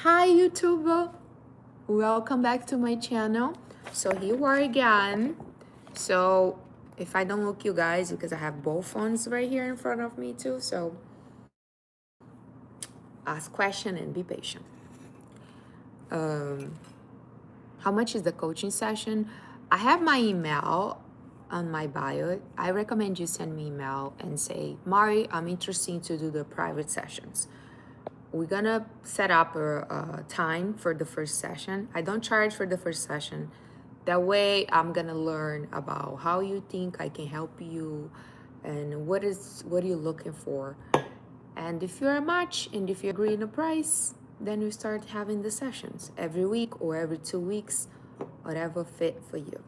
Hi YouTuber, welcome back to my channel. So here we are again. So if I don't look you guys, because I have both phones right here in front of me too, so ask question and be patient. How much is the coaching session? I have my email on my bio. I recommend you send me email and say, Mari, I'm interested to do the private sessions. We're gonna set up a time for the first session. I don't charge for the first session. That way I'm gonna learn about how you think I can help you and what are you looking for. And if you're a match and if you agree on the price, then we start having the sessions every week or every 2 weeks, whatever fit for you.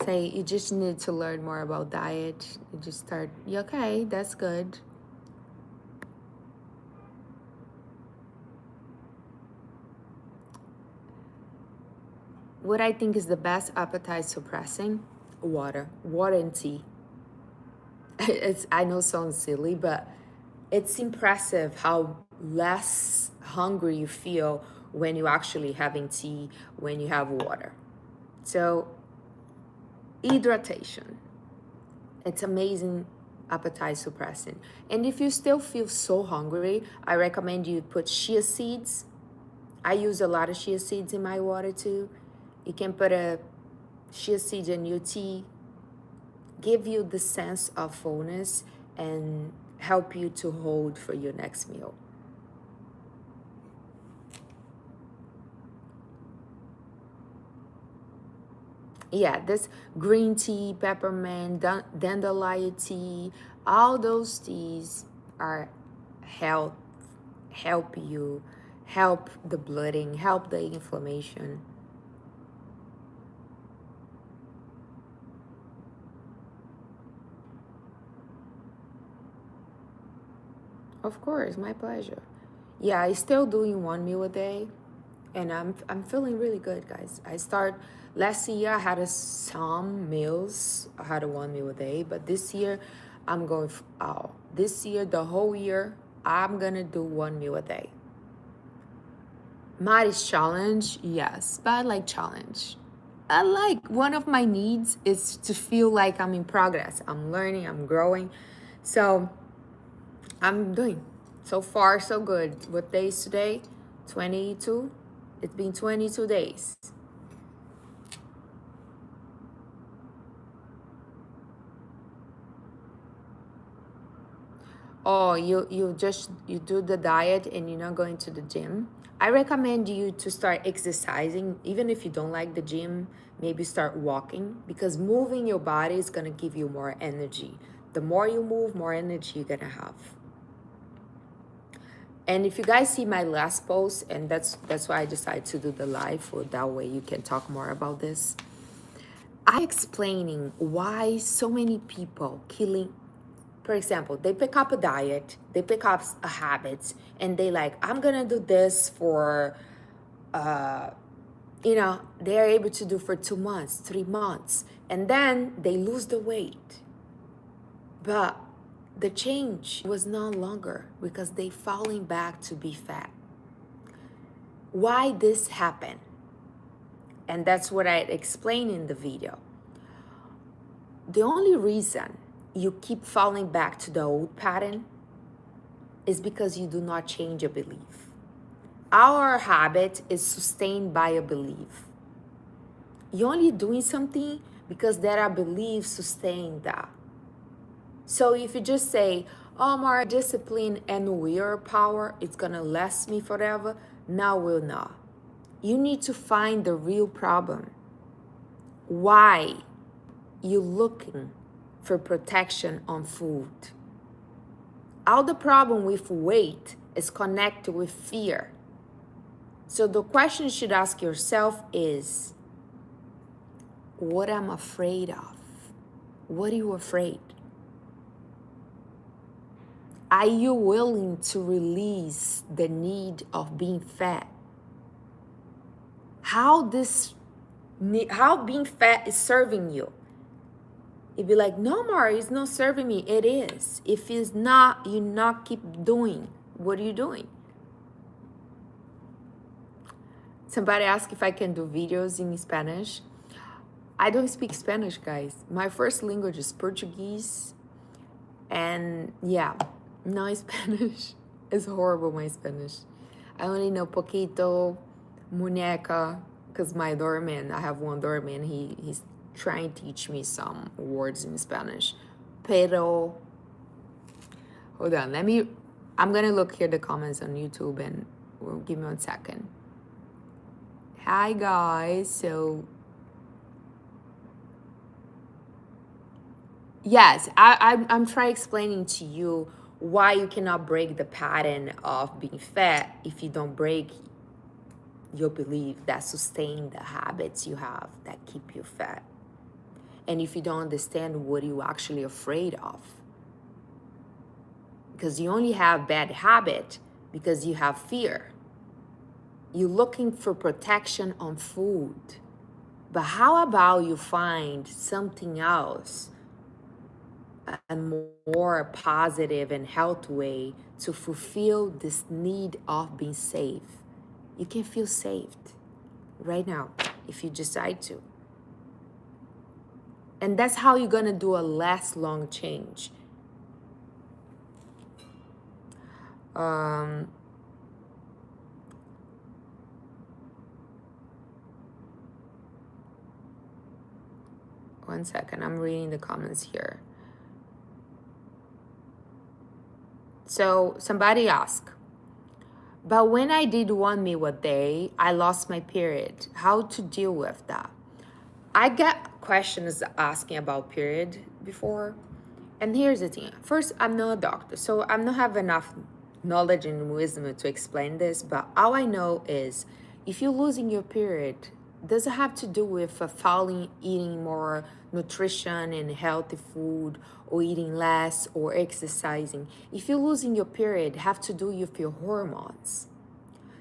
Say you just need to learn more about diet. You just start, okay, that's good. What I think is the best appetite suppressing, water and tea. I know it sounds silly, but it's impressive how less hungry you feel when you actually having tea, when you have water. So hydration, it's amazing appetite suppressing. And if you still feel so hungry, I recommend you put chia seeds. I use a lot of chia seeds in my water too. You can put a chia seed in your tea, give you the sense of fullness and help you to hold for your next meal. Yeah, this green tea, peppermint, dandelion tea, all those teas are help you, help the bloating, help the inflammation. Of course, my pleasure. Yeah, I still doing one meal a day, and I'm feeling really good, guys. I start last year I had some meals. I had a one meal a day, but this year I'm going out. This year, the whole year, I'm gonna do one meal a day. Mari's challenge, yes, but I like challenge. I like one of my needs is to feel like I'm in progress. I'm learning, I'm growing. So I'm doing so far so good. What day is today? 22. It's been 22 days. Oh, you do the diet and you're not going to the gym. I recommend you to start exercising, even if you don't like the gym. Maybe start walking because moving your body is gonna give you more energy. The more you move, more energy you're gonna have. And if you guys see my last post, and that's why I decided to do the live, so that way you can talk more about this. I explaining why so many people killing. For example, they pick up a diet, they pick up a habit, and they like, I'm gonna do this for, they're able to do for 2 months, 3 months, and then they lose the weight. But the change was no longer because they falling back to be fat. Why this happened? And that's what I explained in the video. The only reason you keep falling back to the old pattern is because you do not change a belief. Our habit is sustained by a belief. You're only doing something because there are beliefs sustain that. So if you just say, oh, my discipline and willpower, it's gonna last me forever, no, will not. You need to find the real problem. Why you looking for protection on food? All the problem with weight is connected with fear. So the question you should ask yourself is, what I'm afraid of? What are you afraid? Are you willing to release the need of being fat? How being fat is serving you? You'd be like, no more, it's not serving me. It is. If it's not, you not keep doing. What are you doing? Somebody asked if I can do videos in Spanish. I don't speak Spanish, guys. My first language is Portuguese. And yeah, no Spanish. It's horrible, my Spanish. I only know poquito, muñeca, because my doorman, I have one doorman, he's trying to teach me some words in Spanish. Pero, hold on, I'm gonna look here the comments on YouTube and give me 1 second. Hi guys, so yes, I'm trying explaining to you why you cannot break the pattern of being fat if you don't break your belief that sustain the habits you have that keep you fat. And if you don't understand what you're actually afraid of. Because you only have bad habit because you have fear. You're looking for protection on food. But how about you find something else, a more positive and healthy way to fulfill this need of being safe? You can feel saved right now if you decide to. And that's how you're gonna do a less long change. One second, I'm reading the comments here. So somebody asked, but when I did 1 meal a day, I lost my period. How to deal with that? I get questions asking about period before. And here's the thing. First, I'm not a doctor, so I'm not have enough knowledge and wisdom to explain this, but all I know is if you're losing your period, does it have to do with eating more nutrition and healthy food, or eating less, or exercising? If you're losing your period, have to do with your hormones.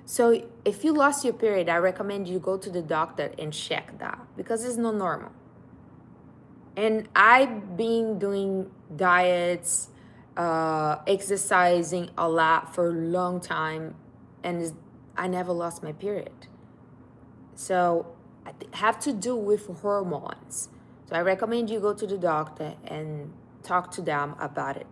So if you lost your period, I recommend you go to the doctor and check that, because it's not normal. And I've been doing diets, exercising a lot for a long time, and I never lost my period. So I have to do with hormones. So I recommend you go to the doctor and talk to them about it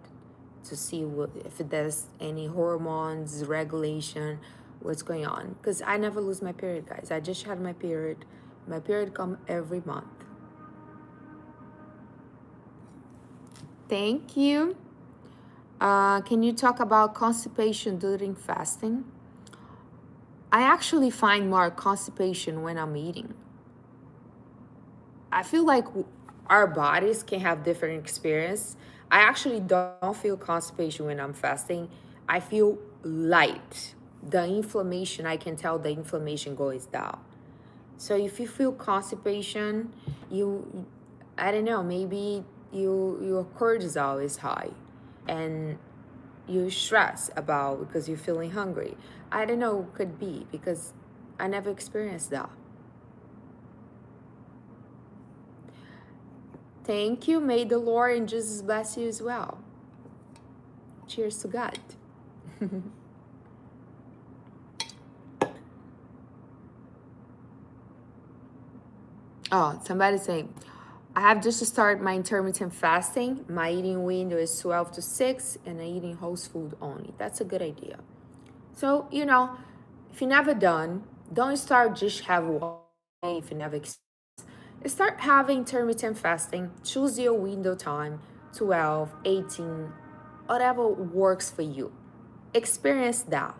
to see if there's any hormones regulation, what's going on. Because I never lose my period, guys. I just had my period. My period come every month. Thank you. Can you talk about constipation during fasting? I actually find more constipation when I'm eating. I feel like our bodies can have different experience. I actually don't feel constipation when I'm fasting. I feel light. The inflammation, I can tell the inflammation goes down. So if you feel constipation, I don't know, maybe your cortisol is high and you stress about because you're feeling hungry. I don't know, could be because I never experienced that. Thank you. May the Lord and Jesus bless you as well. Cheers to God. Oh, somebody's saying, I have just started my intermittent fasting. My eating window is 12 to 6 and I'm eating whole food only. That's a good idea. So, if you never done, don't start just have one if you never start having intermittent fasting. Choose your window time, 12, 18, whatever works for you. Experience that.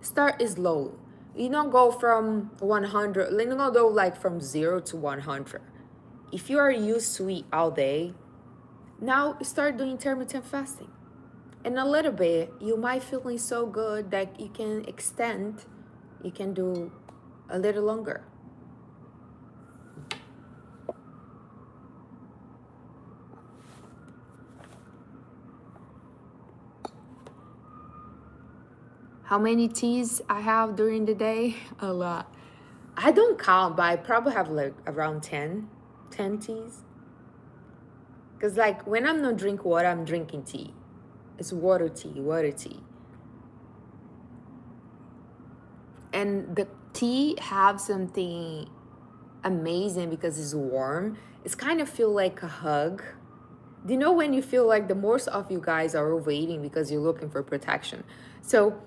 Start slow. You don't go from 100, you don't go like from 0 to 100. If you are used to eat all day, now start doing intermittent fasting. In a little bit, you might feeling so good that you can extend, you can do a little longer. How many teas I have during the day? A lot. I don't count, but I probably have like around 10 teas. Because like when I'm not drinking water, I'm drinking tea. It's water tea, water tea. And the tea have something amazing because it's warm. It's kind of feel like a hug. Do you know when you feel like the most of you guys are overeating because you're looking for protection? So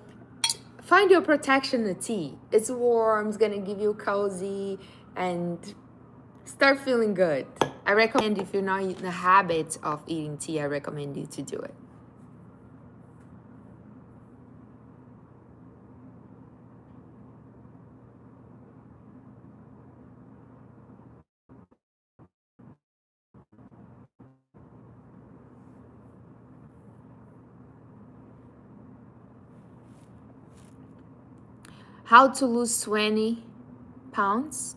find your protection in tea. It's warm, it's gonna give you cozy, and start feeling good. I recommend, if you're not in the habit of eating tea, I recommend you to do it. How to lose 20 pounds?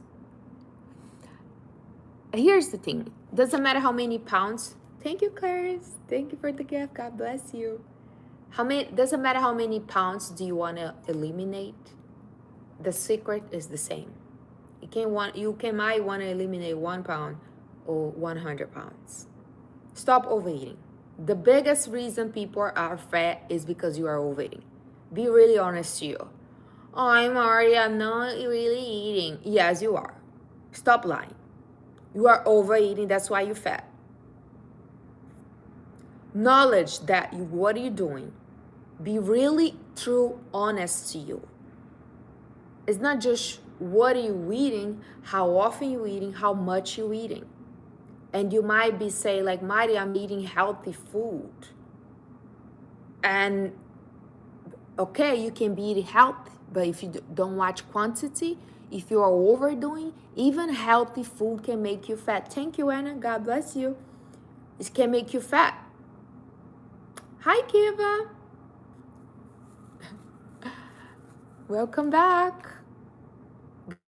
Here's the thing. Doesn't matter how many pounds. Thank you, Clarice. Thank you for the gift. God bless you. How many? Doesn't matter how many pounds do you want to eliminate. The secret is the same. Might want to eliminate 1 pound or 100 pounds. Stop overeating. The biggest reason people are fat is because you are overeating. Be really honest to you. Oh, I'm not really eating. Yes, you are. Stop lying. You are overeating, that's why you're fat. Knowledge that what are you doing? Be really true, honest to you. It's not just what are you eating, how often you eating, how much you eating. And you might be saying like, Mari, I'm eating healthy food. And okay, you can be eating healthy, but if you don't watch quantity, if you are overdoing, even healthy food can make you fat. Thank you, Anna. God bless you. It can make you fat. Hi, Kiva. Welcome back.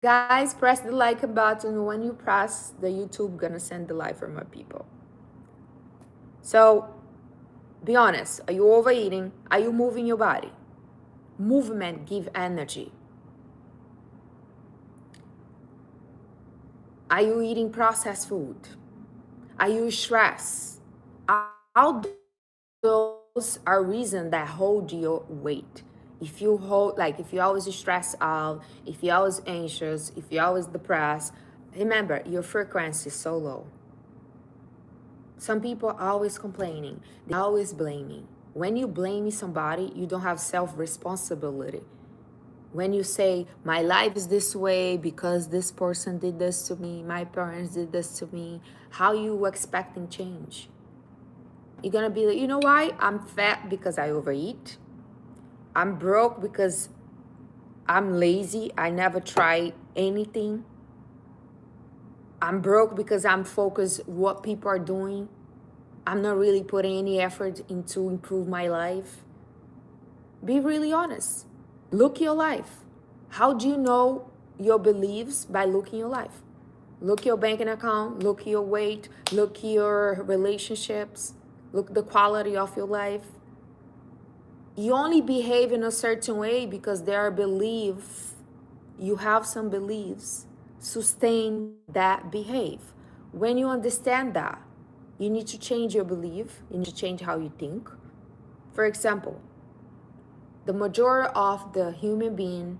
Guys, press the like button. When you press, the YouTube gonna send the like for more people. So, be honest. Are you overeating? Are you moving your body? Movement give energy. Are you eating processed food? Are you stressed? All those are reasons that hold your weight. If you always stressed out, if you're always anxious, if you're always depressed, remember your frequency is so low. Some people are always complaining, they're always blaming. When you blame somebody, you don't have self-responsibility. When you say, my life is this way because this person did this to me, my parents did this to me, how you expecting change? You're gonna be like, you know why? I'm fat because I overeat. I'm broke because I'm lazy. I never try anything. I'm broke because I'm focused what people are doing. I'm not really putting any effort into improve my life. Be really honest. Look your life. How do you know your beliefs? By looking your life. Look your banking account, look your weight, look your relationships, look the quality of your life. You only behave in a certain way because there are beliefs, you have some beliefs, sustain that behave. When you understand that, you need to change your belief, you need to change how you think. For example, the majority of the human being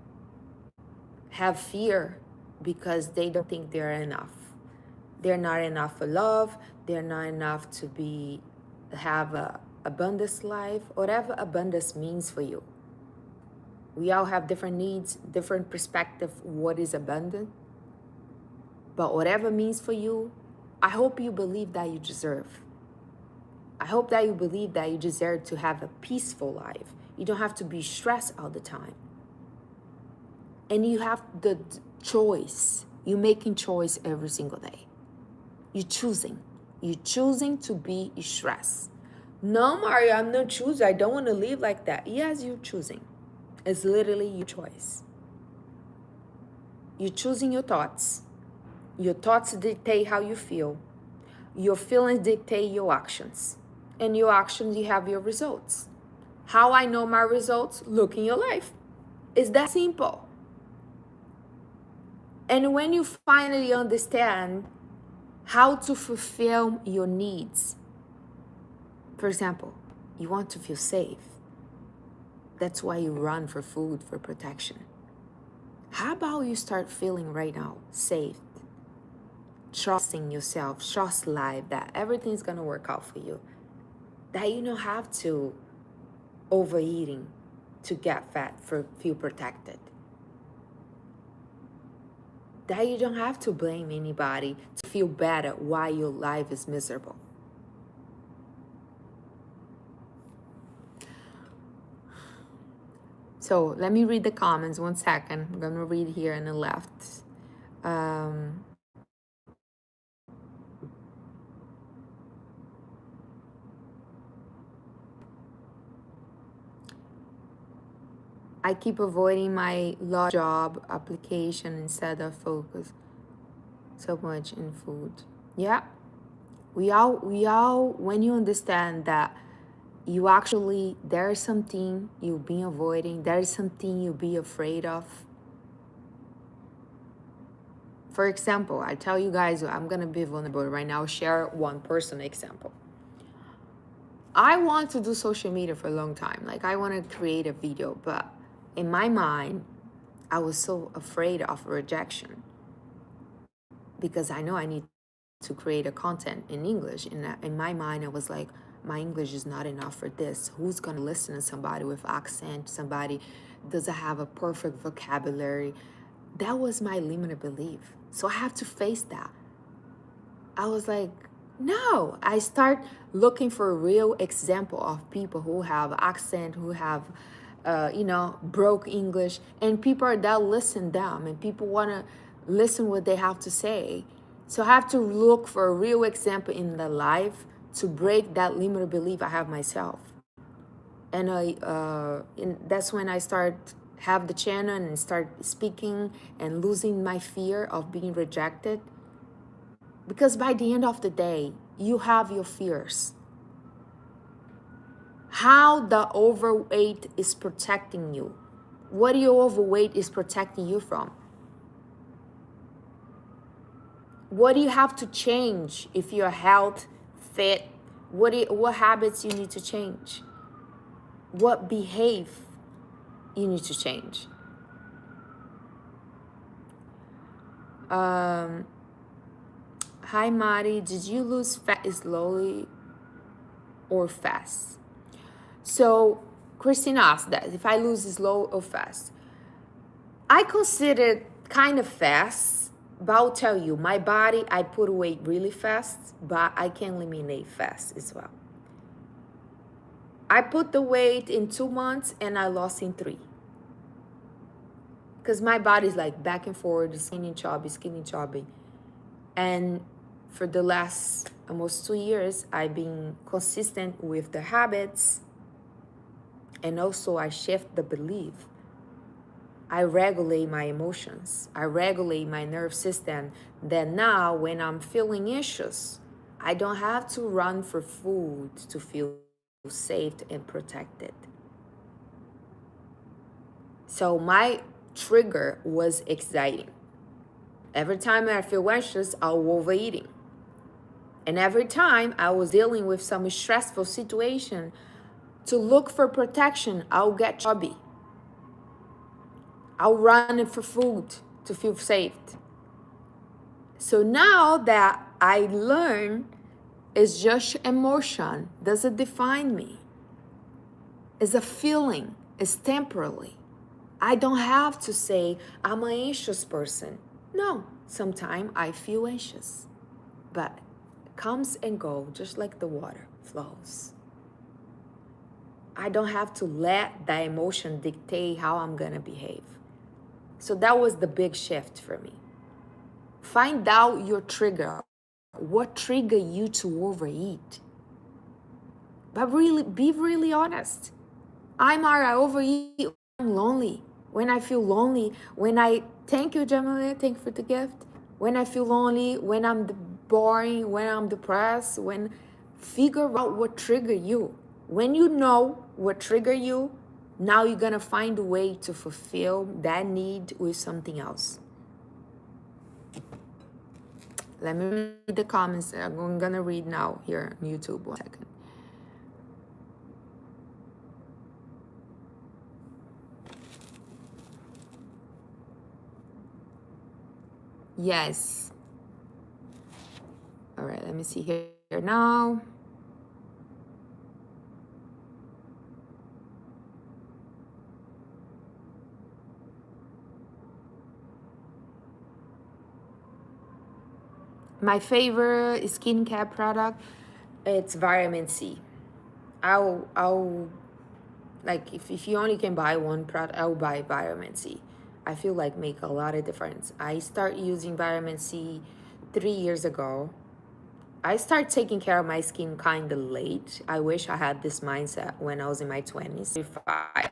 have fear because they don't think they're enough. They're not enough for love, they're not enough to have a abundance life, whatever abundance means for you. We all have different needs, different perspective what is abundant. But whatever means for you, I hope you believe that you deserve. I hope that you believe that you deserve to have a peaceful life. You don't have to be stressed all the time. And you have the choice. You're making choice every single day. You're choosing. You're choosing to be stressed. No, Mario, I'm not choosing. I don't want to live like that. Yes, you're choosing. It's literally your choice. You're choosing your thoughts. Your thoughts dictate how you feel. Your feelings dictate your actions. And your actions, you have your results. How I know my results? Look in your life. It's that simple. And when you finally understand how to fulfill your needs. For example, you want to feel safe. That's why you run for food, for protection. How about you start feeling right now safe, trusting yourself, trust life, that everything's gonna work out for you, that you don't have to overeating to get fat, for feel protected, that you don't have to blame anybody to feel better why your life is miserable. So let me read the comments 1 second. I'm gonna read here on the left. I keep avoiding my law job application instead of focus so much in food. Yeah, we all, when you understand that you actually, there is something you've been avoiding, there is something you be afraid of. For example, I tell you guys, I'm gonna be vulnerable right now, share one personal example. I want to do social media for a long time. Like, I want to create a video, but in my mind, I was so afraid of rejection because I know I need to create a content in English. In my mind, I was like, my English is not enough for this. Who's going to listen to somebody with accent? Somebody doesn't have a perfect vocabulary. That was my limited belief. So I have to face that. I was like, no. I start looking for a real example of people who have accent, who have, broke English, and people that listen them, and people want to listen what they have to say. So I have to look for a real example in their life to break that limited belief I have myself. And that's when I start have the channel and start speaking and losing my fear of being rejected. Because by the end of the day, you have your fears. How the overweight is protecting you. What your overweight is protecting you from. What do you have to change if you're health, fit? What habits you need to change? What behave you need to change? Hi, Mari. Did you lose fat slowly or fast? So Christine asked that, if I lose slow or fast. I consider it kind of fast, but I'll tell you, my body, I put away really fast, but I can eliminate fast as well. I put the weight in 2 months and I lost in 3. Because my body's like back and forth, skinny, chubby. And for the last almost 2 years, I've been consistent with the habits. And also I shift the belief. I regulate my emotions. I regulate my nerve system. That now when I'm feeling anxious, I don't have to run for food to feel safe and protected. So my trigger was exciting. Every time I feel anxious, I'll overeating. And every time I was dealing with some stressful situation, to look for protection, I'll get chubby. I'll run for food to feel safe. So now that I learn, it's just emotion, doesn't define me. It's a feeling, it's temporarily. I don't have to say I'm an anxious person. No, sometimes I feel anxious, but it comes and goes just like the water flows. I don't have to let that emotion dictate how I'm gonna behave. So that was the big shift for me. Find out your trigger. What trigger you to overeat? But really, be really honest. I overeat when I'm lonely. When I feel lonely, thank you, Jamila, thank you for the gift. When I feel lonely, when I'm boring, when I'm depressed, figure out what trigger you. When you know what trigger you, now you're gonna find a way to fulfill that need with something else. Let me read the comments. I'm gonna read now here on YouTube. 1 second. Yes. All right, let me see here now. My favorite skincare product, it's vitamin C. I'll like if you only can buy one product, I'll buy vitamin C. I feel like make a lot of difference. I start using vitamin C 3 years ago. I start taking care of my skin kind of late. I wish I had this mindset when I was in my 20s. 5.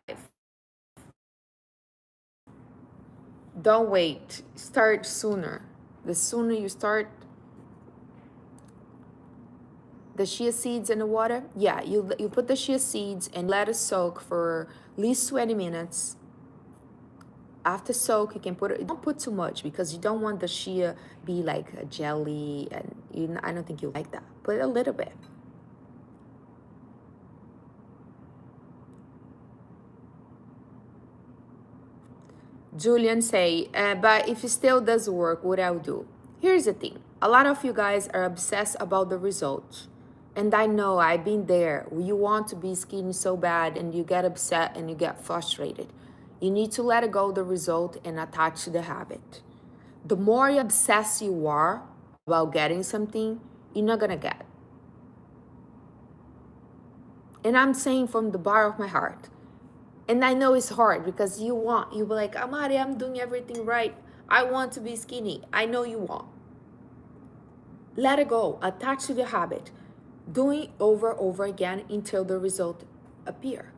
Don't wait. Start sooner. The sooner you start, the chia seeds in the water, yeah, you put the chia seeds and let it soak for at least 20 minutes. After soak, you can put it, don't put too much because you don't want the chia be like a jelly, and I don't think you like that. Put a little bit. Julian say, but if it still doesn't work, what I'll do? Here's the thing. A lot of you guys are obsessed about the results. And I know, I've been there. You want to be skinny so bad and you get upset and you get frustrated. You need to let go of the result and attach to the habit. The more obsessed you are about getting something, you're not gonna get. And I'm saying from the bottom of my heart. And I know it's hard because you be like, Amari, I'm doing everything right. I want to be skinny. I know you want. Let it go. Attach to the habit. Doing over again until the result appear.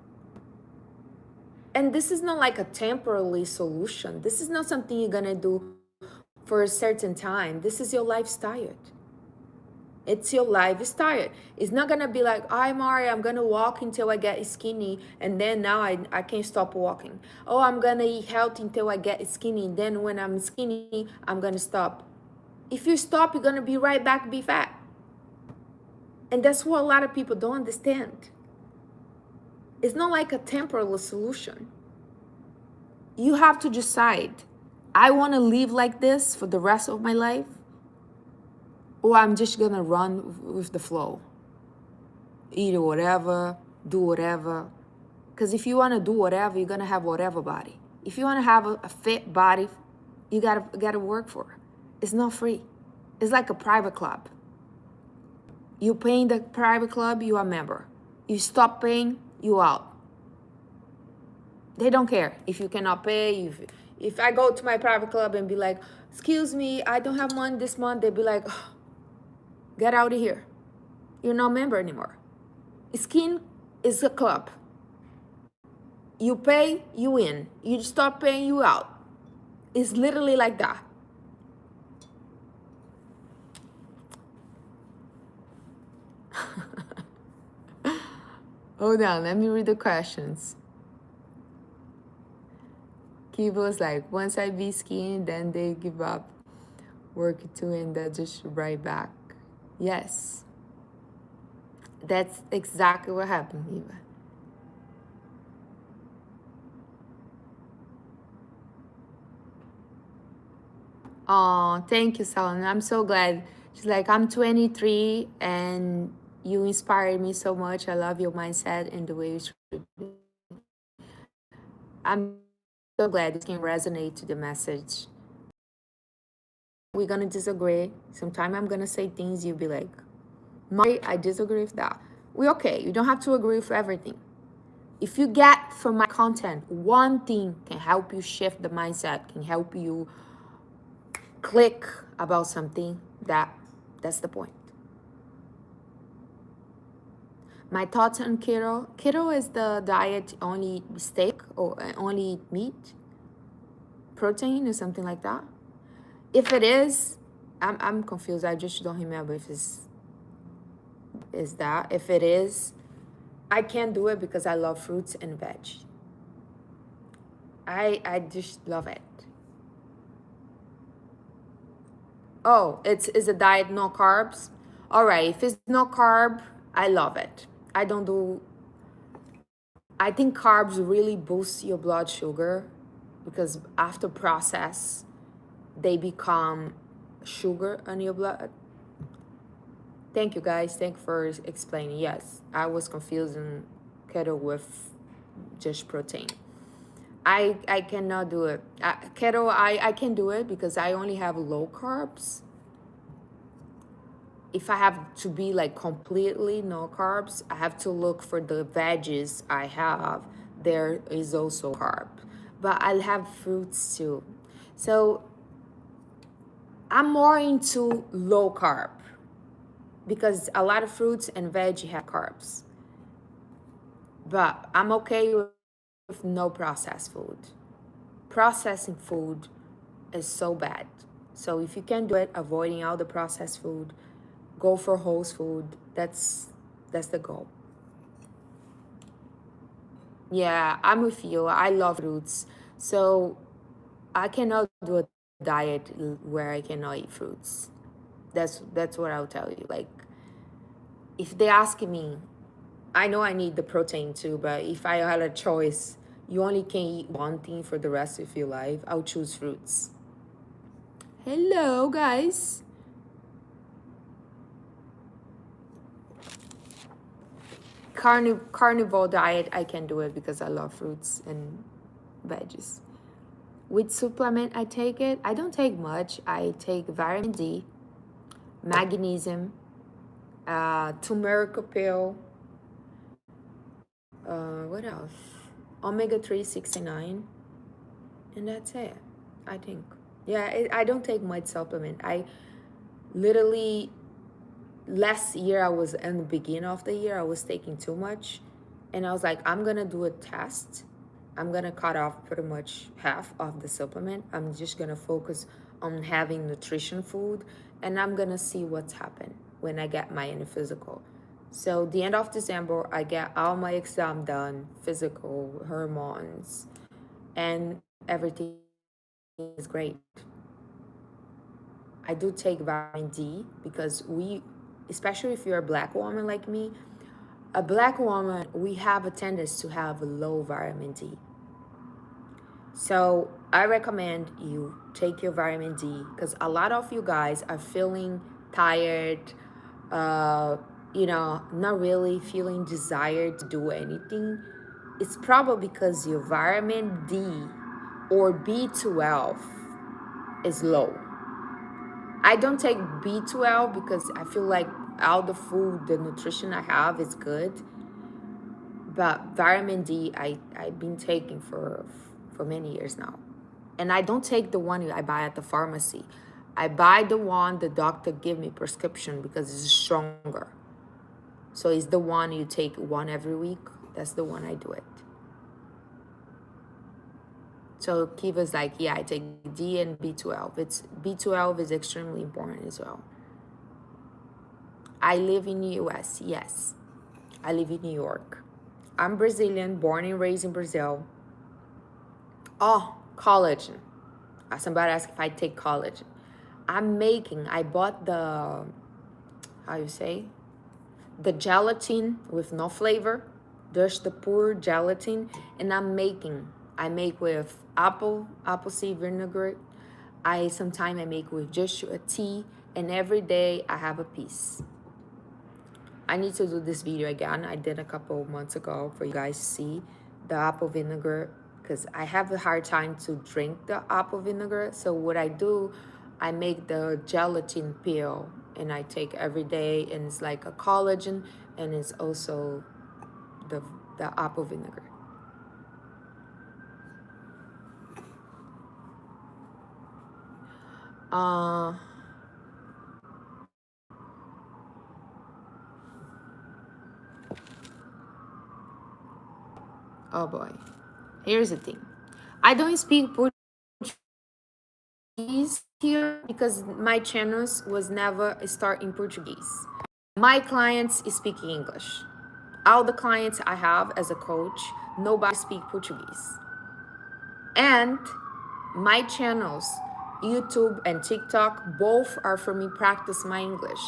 And this is not like a temporary solution. This is not something you're gonna do for a certain time. This is your lifestyle. It's your lifestyle. It's not gonna be like, I'm Mari, I'm gonna walk until I get skinny, and then now I can't stop walking. Oh, I'm gonna eat healthy until I get skinny, and then when I'm skinny, I'm gonna stop. If you stop, you're gonna be right back be fat. And that's what a lot of people don't understand. It's not like a temporary solution. You have to decide, I wanna live like this for the rest of my life, or I'm just gonna run with the flow. Eat whatever, do whatever. Because if you wanna do whatever, you're gonna have whatever body. If you wanna have a fit body, you gotta work for it. It's not free. It's like a private club. You pay in the private club, you are a member. You stop paying, you out. They don't care if you cannot pay. If I go to my private club and be like, excuse me, I don't have money this month, they'd be like, oh, get out of here. You're not a member anymore. Skin is a club. You pay, you in. You stop paying, you out. It's literally like that. Hold on, let me read the questions. Kiva was like, once I be skiing, then they give up work too, and they just right back. Yes. That's exactly what happened, Eva. Oh, thank you, Salon. I'm so glad. She's like, I'm 23 and you inspired me so much. I love your mindset and the way you should be. I'm so glad this can resonate to the message. We're gonna disagree. Sometime I'm gonna say things you'll be like, Mari, I disagree with that. We're okay. You don't have to agree with everything. If you get from my content, one thing can help you shift the mindset, can help you click about something, that's the point. My thoughts on keto. Keto is the diet only eat steak or only eat meat, protein or something like that. If it is, I'm confused. I just don't remember if it's is that. If it is, I can't do it because I love fruits and veg. I just love it. Oh, it's is a diet no carbs. All right, if it's no carb, I love it. I don't do. I think carbs really boost your blood sugar because after process, they become sugar in your blood. Thank you guys. Thank you for explaining. Yes, I was confusing keto with just protein. I cannot do it. Keto, I can do it because I only have low carbs. If I have to be like completely no carbs, I have to look for the veggies I have. There is also carb, but I have fruits too. So I'm more into low carb because a lot of fruits and veggie have carbs. But I'm okay with no processed food. Processing food is so bad. So if you can do it, avoiding all the processed food, go for whole food. That's the goal. Yeah, I'm with you. I love fruits. So I cannot do a diet where I cannot eat fruits. That's what I'll tell you. Like if they ask me, I know I need the protein too, but if I had a choice, you only can eat one thing for the rest of your life, I'll choose fruits. Hello, guys. Carnivore diet, I can do it because I love fruits and veggies. With supplement, I take it. I don't take much. I take vitamin D, magnesium, turmeric pill. What else? Omega 369, and that's it. I think. Yeah, I don't take much supplement. I literally last year I was in the beginning of the year I was taking too much, and I was like, I'm gonna do a test. I'm gonna cut off pretty much half of the supplement. I'm just gonna focus on having nutrition food, and I'm gonna see what's happened when I get my inner physical. So the end of December, I get all my exam done, physical, hormones, and everything is great. I do take vitamin D because especially if you're a black woman like me, a black woman, we have a tendency to have low vitamin D. So I recommend you take your vitamin D because a lot of you guys are feeling tired, uh, not really feeling desired to do anything. It's probably because your vitamin D or B12 is low. I don't take B12 because I feel like all the food, the nutrition I have is good. But vitamin D, I've been taking for many years now. And I don't take the one I buy at the pharmacy. I buy the one the doctor give me prescription because it's stronger. So it's the one you take one every week. That's the one I do it. So Kiva's like, yeah, I take D and B12. B12 is extremely important as well. I live in the US, yes. I live in New York. I'm Brazilian, born and raised in Brazil. Oh, collagen. Somebody asked if I take collagen. I bought the, how you say? The gelatin with no flavor. Just the pure gelatin. And I make with apple seed vinegar. Sometimes I make with just a tea. And every day I have a piece. I need to do this video again. I did a couple of months ago for you guys to see the apple vinegar because I have a hard time to drink the apple vinegar. So what I do, I make the gelatin pill and I take every day, and it's like a collagen and it's also the apple vinegar. Oh boy. Here's the thing. I don't speak Portuguese here because my channels was never start in Portuguese. My clients speak English. All the clients I have as a coach, nobody speak Portuguese. And my channels YouTube and TikTok, both are for me practice my English.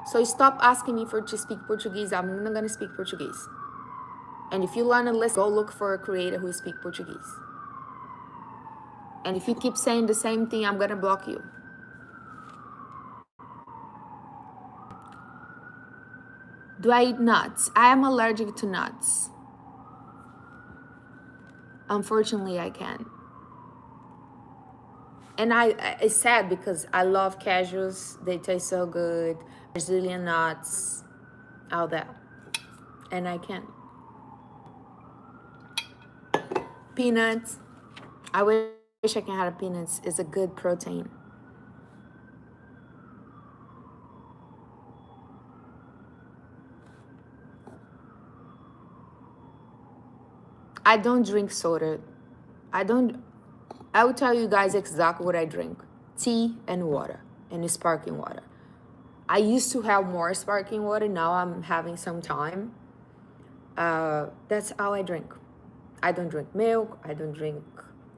So stop asking me for to speak Portuguese. I'm not gonna speak Portuguese. And if you learn a list, go look for a creator who speaks Portuguese. And if you keep saying the same thing, I'm gonna block you. Do I eat nuts? I am allergic to nuts. Unfortunately, I can. And it's sad because I love cashews. They taste so good. Brazilian nuts, all that. And I can't. Peanuts. I wish I can have peanuts. It's a good protein. I don't drink soda. I will tell you guys exactly what I drink. Tea and water and sparkling water. I used to have more sparkling water. Now I'm having some time. That's all I drink. I don't drink milk. I don't drink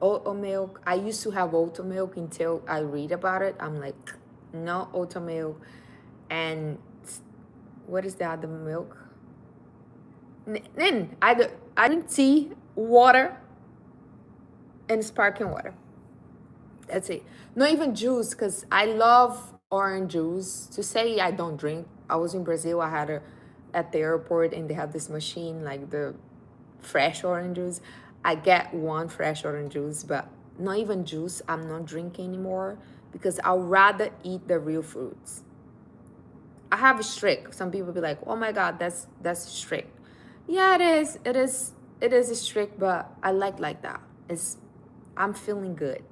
oat milk. I used to have oat milk until I read about it. I'm like, no oat milk. And what is the other milk? Then I drink tea, water, and sparkling water. That's it. Not even juice, because I love orange juice. To say I don't drink, I was in Brazil. I had at the airport, and they have this machine like the fresh orange juice. I get one fresh orange juice, but not even juice. I'm not drinking anymore because I'd rather eat the real fruits. I have a strict. Some people be like, "Oh my God, that's strict." Yeah, it is. It is strict, but I like that. I'm feeling good.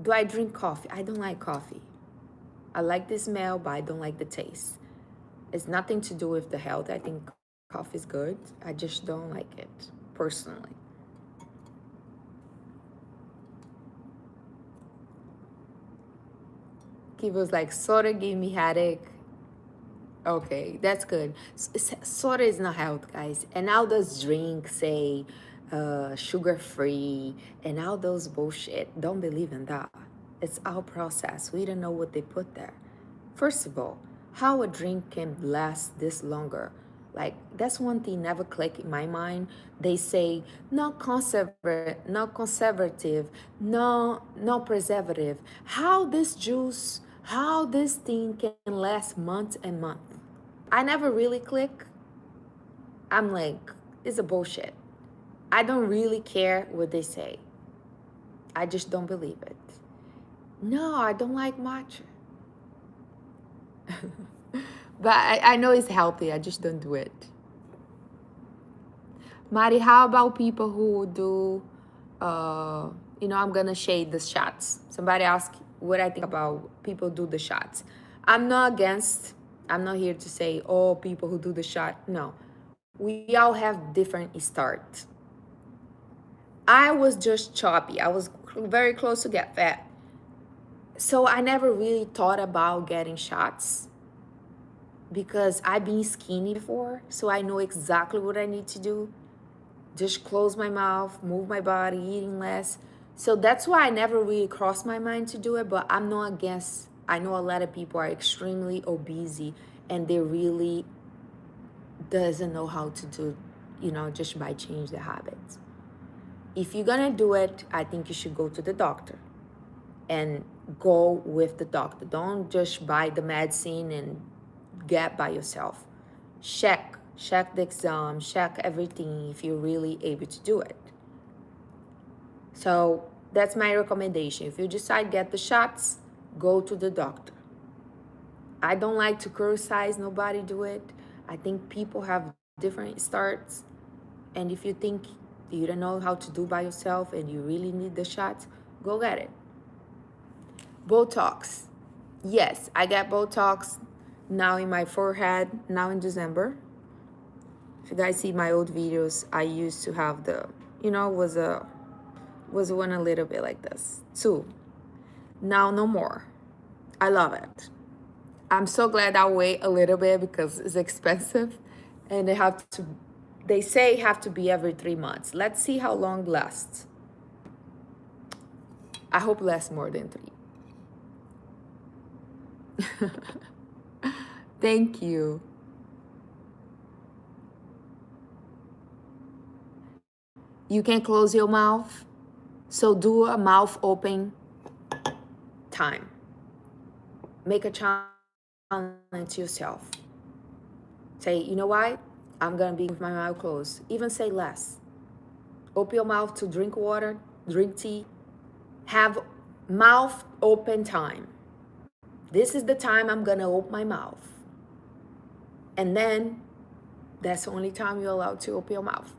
Do I drink coffee? I don't like coffee. I like the smell, but I don't like the taste. It's nothing to do with the health. I think coffee is good. I just don't like it personally. He was like, soda gave me headache. Okay, that's good. Soda is not health, guys. And all those drinks say sugar free and all those bullshit. Don't believe in that. It's all processed. We don't know what they put there. First of all, how a drink can last this longer. Like, that's one thing never click in my mind. They say no conservative, no preservative. How this juice, how this thing can last months and months. I never really click. I'm like, it's a bullshit. I don't really care what they say. I just don't believe it. No, I don't like matcha. But I know it's healthy. I just don't do it. Mari, how about people who do, I'm going to shade the shots. Somebody asked what I think about people do the shots. I'm not here to say, oh, people who do the shot. No. We all have different starts. I was just choppy. I was very close to get fat. So I never really thought about getting shots because I've been skinny before. So I know exactly what I need to do. Just close my mouth, move my body, eating less. So that's why I never really crossed my mind to do it, but I'm not against. I know a lot of people are extremely obese and they really doesn't know how to do, just by change their habits. If you're gonna do it, I think you should go to the doctor and go with the doctor. Don't just buy the medicine and get by yourself. Check the exam, check everything if you're really able to do it. So that's my recommendation. If you decide get the shots, go to the doctor. I don't like to criticize nobody do it. I think people have different starts. And if you think you don't know how to do by yourself and you really need the shots, go get it. Botox. Yes, I got Botox now in my forehead, now in December. If you guys see my old videos, I used to have was one a little bit like this too. Now no more. I love it. I'm so glad I wait a little bit because it's expensive and they say have to be every 3 months. Let's see how long it lasts. I hope it lasts more than 3. Thank you. You can close your mouth. So do a mouth open time. Make a challenge to yourself. Say, you know what? I'm going to be with my mouth closed. Even say less. Open your mouth to drink water, drink tea. Have mouth open time. This is the time I'm going to open my mouth. And then that's the only time you're allowed to open your mouth.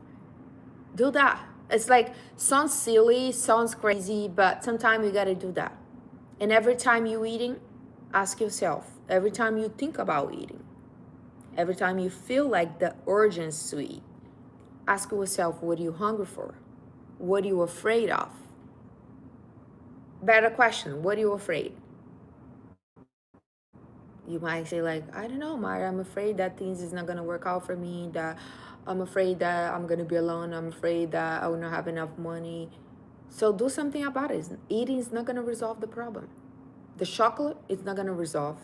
Do that. It's like, sounds silly, sounds crazy, but sometimes you got to do that. And every time you're eating, ask yourself, every time you think about eating, every time you feel like the urgency to eat, ask yourself, what are you hungry for? What are you afraid of? Better question, what are you afraid? You might say like, I don't know, Mara, I'm afraid that things is not going to work out for me, that I'm afraid that I'm going to be alone, I'm afraid that I will not have enough money. So do something about it. Eating is not going to resolve the problem. The chocolate is not going to resolve.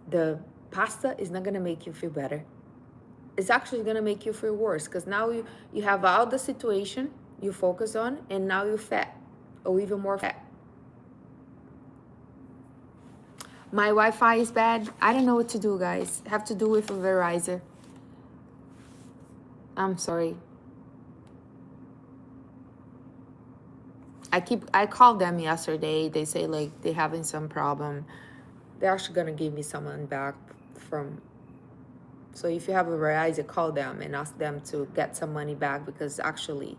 The pasta is not going to make you feel better. It's actually going to make you feel worse, because now you have all the situation you focus on, and now you're fat, or even more fat. My Wi-Fi is bad. I don't know what to do, guys. Have to do with a Verizon. I'm sorry. I called them yesterday. They say like they're having some problem. They're actually gonna give me someone back from. So if you have a Verizon, call them and ask them to get some money back, because actually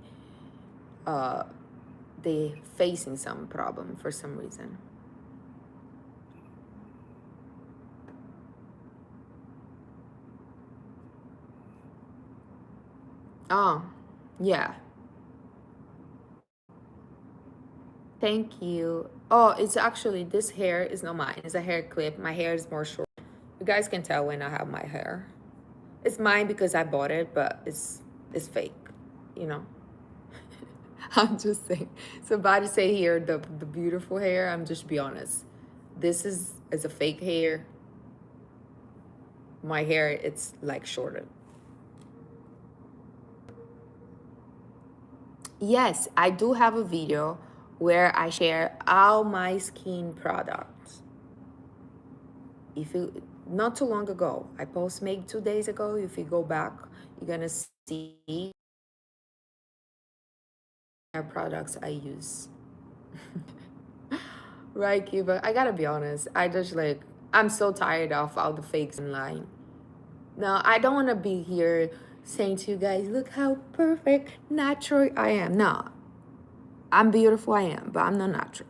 they facing some problem for some reason. Oh, yeah. Thank you. Oh, it's actually, this hair is not mine. It's a hair clip. My hair is more short. You guys can tell when I have my hair. It's mine because I bought it, but it's fake, you know. I'm just saying. Somebody say here the beautiful hair. I'm just be honest. This is a fake hair. My hair, it's like shorter. Yes, I do have a video where I share all my skin products. If you, not too long ago, I post maybe 2 days ago. If you go back, you're gonna see our products I use. Right, Cuba? I gotta be honest. I just like, I'm so tired of all the fakes online. Now, I don't wanna be here saying to you guys, look how perfect, natural I am. No, I'm beautiful, I am, but I'm not natural.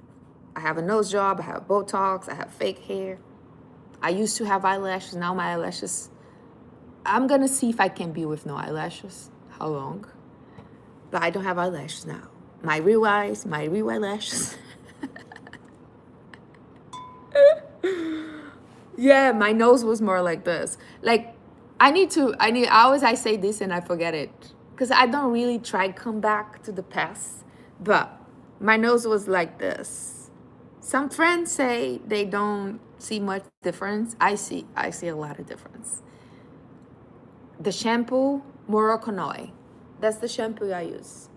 I have a nose job, I have Botox, I have fake hair. I used to have eyelashes, now my eyelashes, I'm gonna see if I can be with no eyelashes. How long? But I don't have eyelashes now. My real eyes, my real eyelashes. Yeah, my nose was more like this. Like, I always I say this and I forget it. Because I don't really try come back to the past. But my nose was like this. Some friends say they don't see much difference. I see a lot of difference. The shampoo, Moroccanoi. That's the shampoo I use.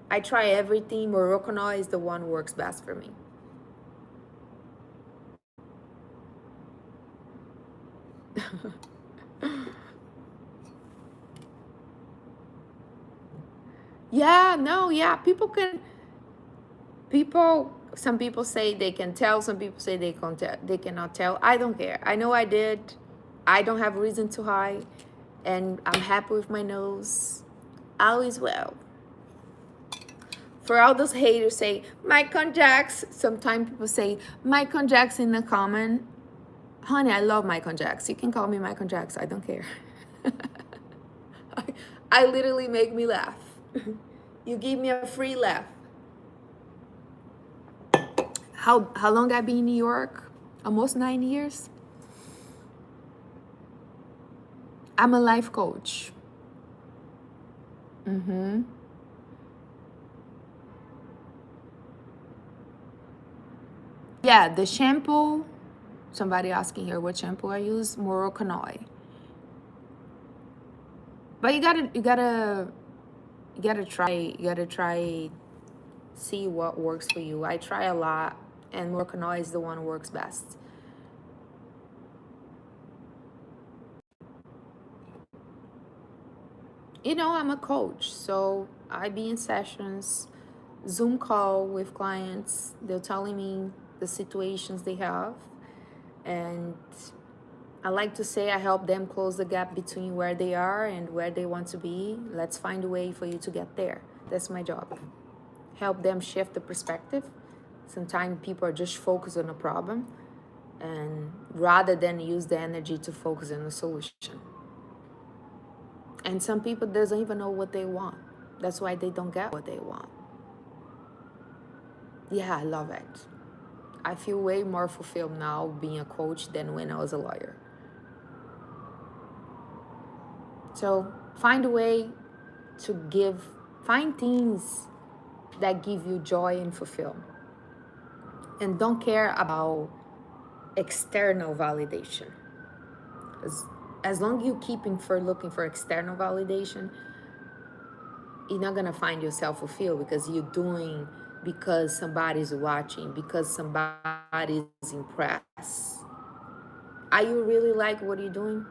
I try everything. Moroccanoi is the one who works best for me. Yeah, no, yeah. Some people say they can tell, some people say they can't tell, they cannot tell. I don't care. I know I did. I don't have reason to hide. And I'm happy with my nose. All is well. For all those haters say, Michael Jackson. Sometimes people say, Michael Jackson in the comment. Honey, I love Michael Jackson. You can call me Michael Jackson. I don't care. I literally make me laugh. You give me a free laugh. How long I been in New York? Almost 9 years. I'm a life coach. Yeah, the shampoo Somebody asking here what shampoo I use, Moroccanoil. But you gotta try, see what works for you. I try a lot, and Moroccanoil is the one who works best. You know, I'm a coach, so I be in sessions, Zoom call with clients. They're telling me the situations they have, and I like to say I help them close the gap between where they are and where they want to be. Let's find a way for you to get there. That's my job. Help them shift the perspective. Sometimes people are just focused on a problem, and rather than use the energy to focus on the solution. And some people doesn't even know what they want. That's why they don't get what they want. Yeah, I love it. I feel way more fulfilled now being a coach than when I was a lawyer. So find a way to find things that give you joy and fulfillment. And don't care about external validation. As long as you looking for external validation, you're not gonna find yourself fulfilled because you're doing because somebody's watching, because somebody's impressed. Are you really like what you're doing?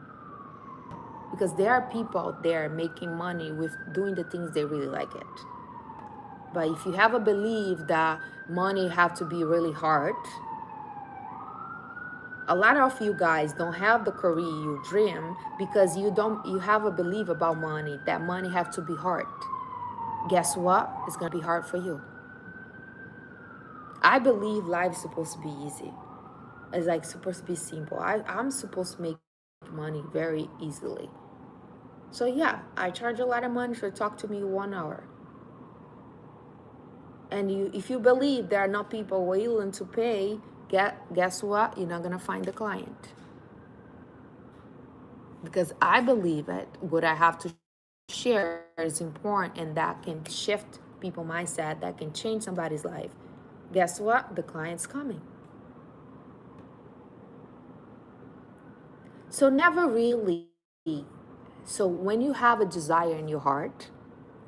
Because there are people out there making money with doing the things they really like it. But if you have a belief that money have to be really hard, a lot of you guys don't have the career you dream because you have a belief about money, that money have to be hard. Guess what? It's gonna be hard for you. I believe life is supposed to be easy. It's like supposed to be simple. I'm supposed to make money very easily. So yeah, I charge a lot of money for talk to me 1 hour. And if you believe there are not people willing to pay, guess what? You're not gonna find the client. Because I believe it, what I have to share is important, and that can shift people's mindset, that can change somebody's life. Guess what? The client's coming. So never really. So when you have a desire in your heart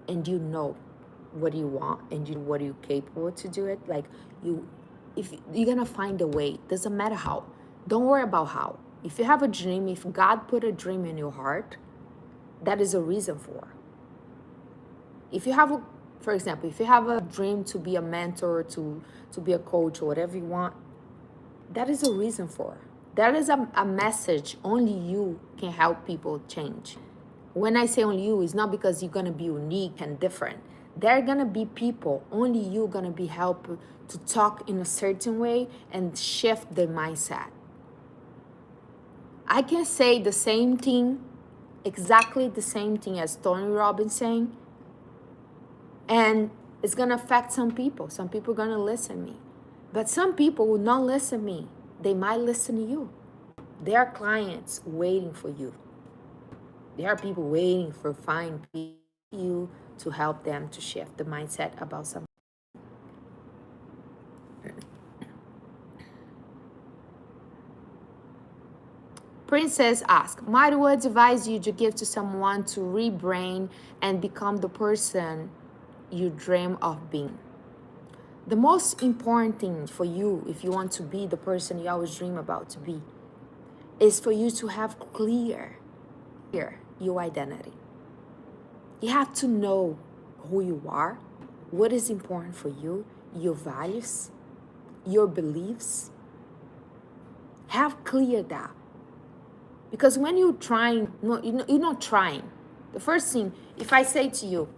and you know what you want and you what you're capable to do it, like if you're gonna find a way, doesn't matter how. Don't worry about how. If you have a dream, if God put a dream in your heart, that is a reason for. If you have for example, if you have a dream to be a mentor, to be a coach or whatever you want, that is a reason for. That is a message only you can help people change. When I say only you, it's not because you're gonna be unique and different. There are gonna be people, only you gonna be helped to talk in a certain way and shift the mindset. I can say the same thing, exactly the same thing as Tony Robbins saying, and it's gonna affect some people. Some people are gonna listen to me. But some people will not listen to me. They might listen to you. There are clients waiting for you. There are people waiting for find you to help them to shift the mindset about something. Princess asks, Mari, what advice you give to someone to rebrain and become the person you dream of being? The most important thing for you, if you want to be the person you always dream about to be, is for you to have clear your identity. You have to know who you are, what is important for you, your values, your beliefs. Have clear that. Because when you're trying, no, you're not trying. The first thing, if I say to you,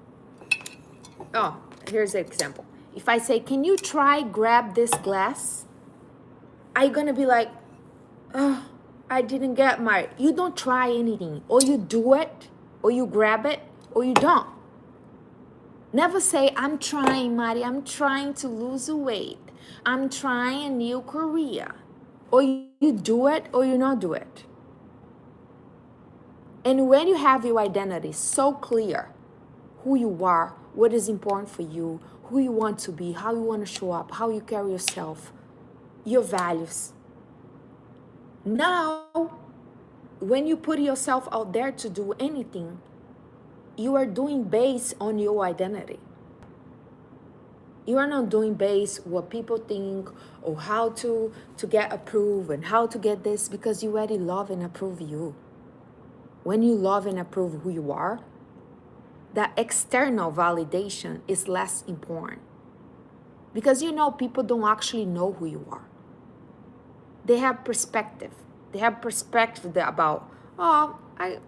oh, here's an example. If I say, can you try grab this glass? Are you gonna be like, oh, I didn't get my, you don't try anything. Or you do it, or you grab it, or you don't. Never say, I'm trying, Mari, I'm trying to lose weight. I'm trying a new career. Or you do it, or you not do it. And when you have your identity so clear, who you are, what is important for you, who you want to be, how you want to show up, how you carry yourself, your values, Now, when you put yourself out there to do anything, you are doing based on your identity. You are not doing based what people think or how to get approved and how to get this, because you already love and approve you. When you love and approve who you are, that external validation is less important. Because people don't actually know who you are. They have perspective. They have perspective about, oh, I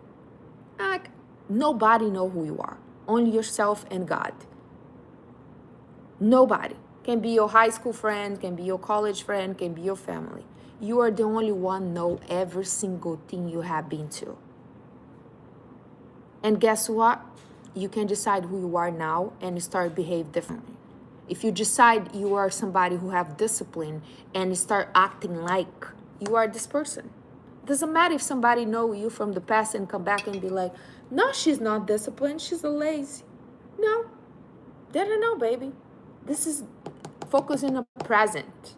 nobody know who you are. Only yourself and God. Nobody. Can be your high school friend, can be your college friend, can be your family. You are the only one know every single thing you have been to. And guess what? You can decide who you are now and start behave differently. If you decide you are somebody who have discipline and start acting like you are this person. Doesn't matter if somebody know you from the past and come back and be like, no, she's not disciplined, she's a lazy. No, they don't know, baby. This is focusing on the present.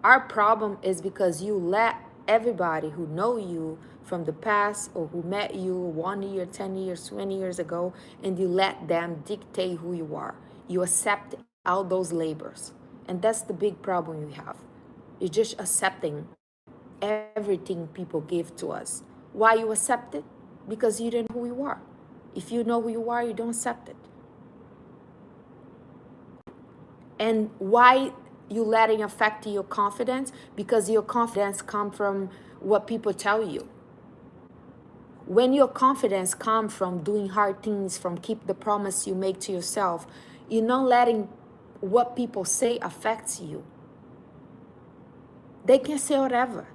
Our problem is because you let everybody who know you from the past or who met you 1 year, 10 years, 20 years ago, and you let them dictate who you are. You accept all those labels. And that's the big problem you have. You're just accepting everything people give to us. Why you accept it? Because you don't know who you are. If you know who you are, you don't accept it. And why you letting affect your confidence? Because your confidence comes from what people tell you. When your confidence comes from doing hard things, from keep the promise you make to yourself, you're not letting what people say affects you. They can say whatever.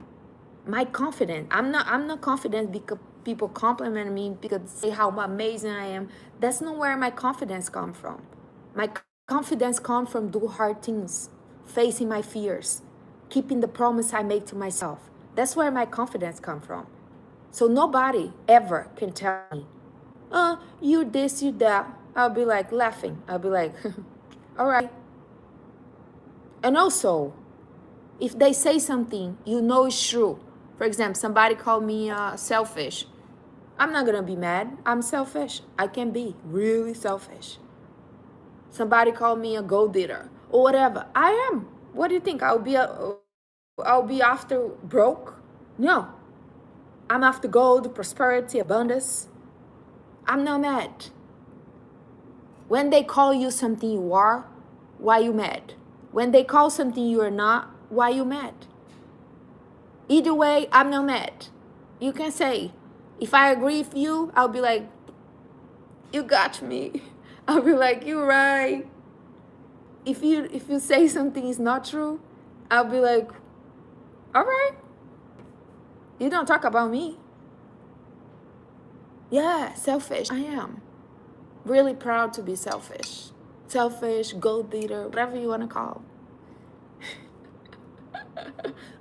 My confidence, I'm not confident because people compliment me, because they say how amazing I am. That's not where my confidence comes from. My confidence comes from do hard things, facing my fears, keeping the promise I make to myself. That's where my confidence comes from. So nobody ever can tell me, you this, you that. I'll be like laughing. I'll be like, all right. And also, if they say something, it's true. For example, somebody called me selfish. I'm not gonna be mad. I'm selfish. I can be really selfish. Somebody called me a gold digger or whatever. I am. What do you think? I'll be after broke? No. I'm after gold, prosperity, abundance. I'm not mad. When they call you something you are, why you mad? When they call something you are not, why you mad? Either way, I'm not mad. You can say, if I agree with you, I'll be like, you got me. I'll be like, you're right. If you say something is not true, I'll be like, all right. You don't talk about me. Yeah, selfish. I am. Really proud to be selfish. Selfish, gold digger, whatever you want to call.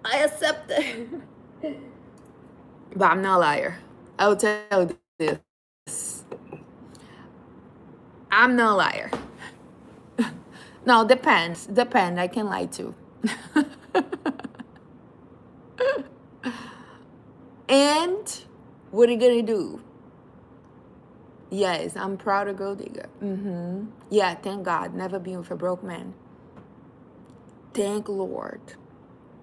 I accept it. But I'm not a liar. I will tell you this. I'm not a liar. No, depends. I can lie too. And what are you gonna do? Yes, I'm proud of gold digger. Yeah, thank God. Never been with a broke man. Thank Lord.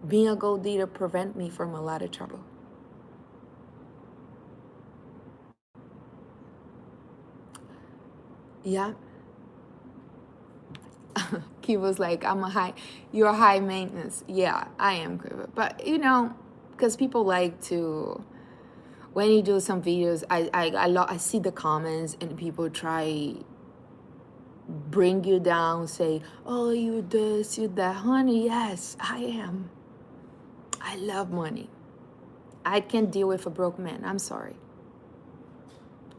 Being a gold digger prevent me from a lot of trouble. Yeah. He was like, you're high maintenance. Yeah, I am, but because people like to, when you do some videos, I see the comments and people try bring you down, say, oh, you this, you that. Honey, yes, I am. I love money. I can't deal with a broke man. I'm sorry.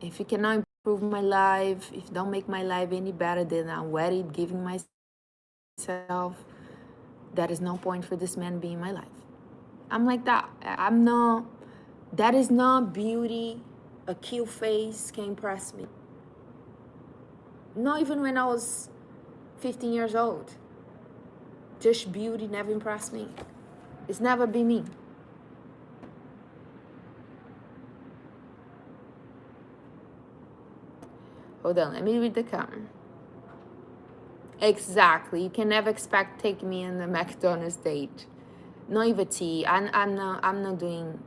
If you cannot improve my life, if you don't make my life any better than I'm already giving myself, that is no point for this man being in my life. I'm like that. That is not beauty. A cute face can impress me. Not even when I was 15 years old. Just beauty never impressed me. It's never been me. Hold on, let me read the comment. Exactly. You can never expect take me in the McDonald's date. Not even tea. I'm not doing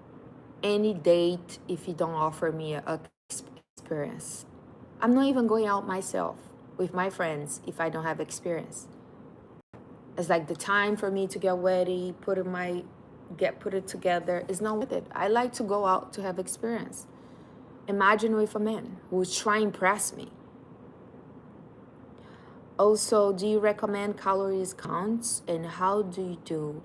any date if you don't offer me a experience. I'm not even going out myself with my friends if I don't have experience. It's like the time for me to get ready, put it together is not with it. I like to go out to have experience. Imagine with a man who's trying to impress me. Also, do you recommend calories counts and how do you do?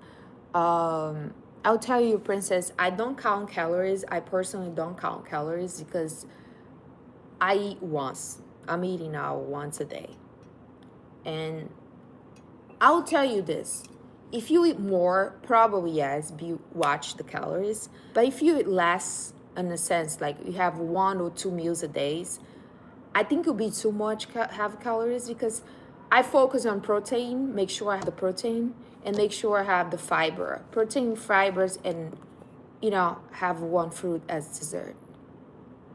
I'll tell you, Princess, I don't count calories. I personally don't count calories because I eat once. I'm eating now once a day. And I'll tell you this. If you eat more, probably yes, watch the calories. But if you eat less, in a sense, like you have 1 or 2 meals a day, I think it'll be too much have calories because I focus on protein, make sure I have the protein, and make sure I have the fiber. Protein, fibers, and, have one fruit as dessert.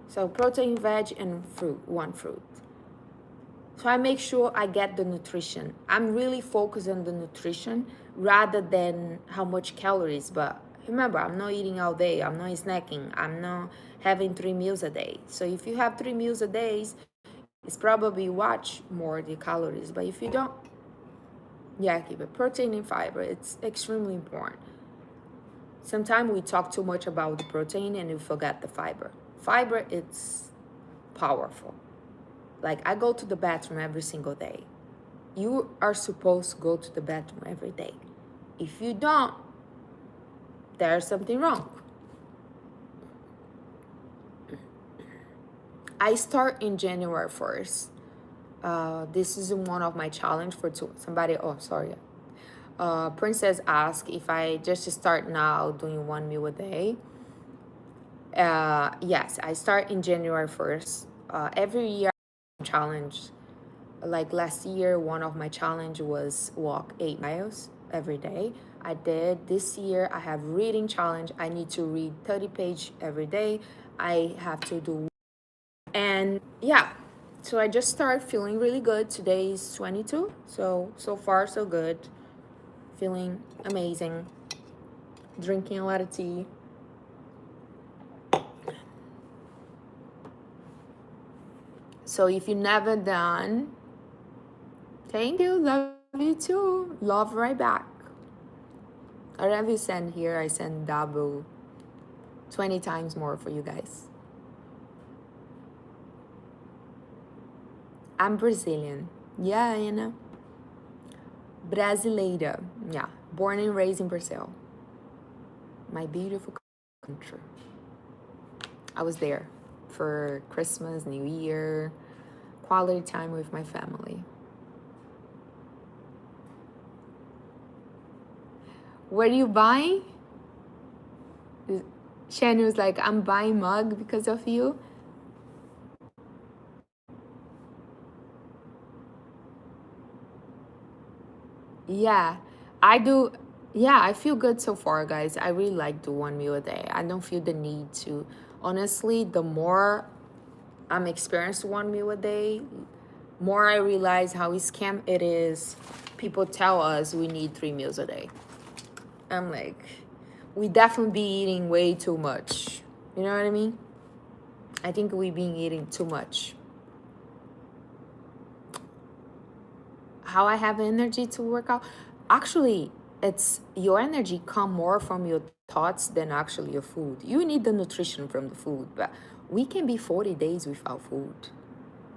So protein, veg, and fruit, one fruit. So I make sure I get the nutrition. I'm really focused on the nutrition rather than how much calories. But remember, I'm not eating all day. I'm not snacking. I'm not having 3 meals a day. So if you have 3 meals a day, it's probably watch more the calories. But if you don't, yeah, keep it. Protein and fiber, it's extremely important. Sometimes we talk too much about the protein and we forget the fiber. Fiber, it's powerful. Like I go to the bathroom every single day. You are supposed to go to the bathroom every day. If you don't, there's something wrong. I start in January 1st. This is one of my challenge for somebody. Oh, sorry. Princess asked if I just start now doing 1 meal a day. Yes, I start in January 1st. Every year challenge. Like last year, one of my challenge was walk 8 miles every day. I did. This year, I have reading challenge. I need to read 30 pages every day. I have to do, and yeah. So I just started feeling really good. Today is 22. So far so good. Feeling amazing. Drinking a lot of tea. So if you never done, thank you. Love you too. Love right back. Whatever you send here, I send double, 20 times more for you guys. I'm Brazilian. Yeah, Brasileira. Yeah, born and raised in Brazil. My beautiful country. I was there for Christmas, New Year, quality time with my family. What are you buying? Shani was like, I'm buying mug because of you. Yeah, I do. Yeah, I feel good so far, guys. I really like the 1 meal a day. I don't feel the need to. Honestly, the more I'm experienced 1 meal a day, more I realize how scam it is. People tell us we need 3 meals a day. I'm like, we definitely be eating way too much. You know what I mean? I think we been eating too much. How I have energy to work out? Actually, it's your energy come more from your thoughts than actually your food. You need the nutrition from the food, but we can be 40 days without food.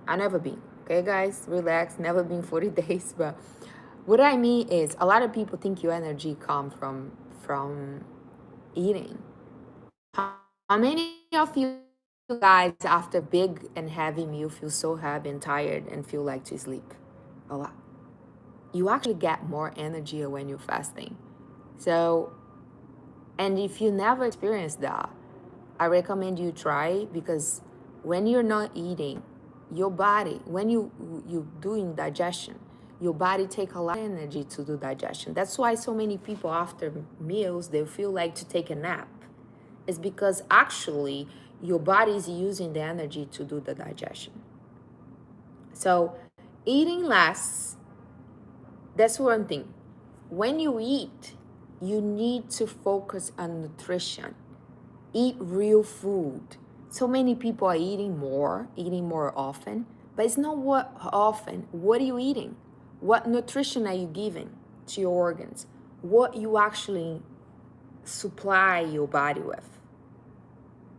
I never been. Okay, guys, relax. Never been 40 days, but what I mean is a lot of people think your energy come from eating. How many of you guys after big and heavy meal feel so heavy and tired and feel like to sleep? A lot. You actually get more energy when you're fasting. So, and if you never experienced that, I recommend you try, because when you're not eating, your body, when you doing digestion, your body take a lot of energy to do digestion. That's why so many people after meals, they feel like to take a nap. It's because actually your body is using the energy to do the digestion. So eating less, that's one thing. When you eat, you need to focus on nutrition. Eat real food. So many people are eating more often, but it's not what often. What are you eating? What nutrition are you giving to your organs? What you actually supply your body with?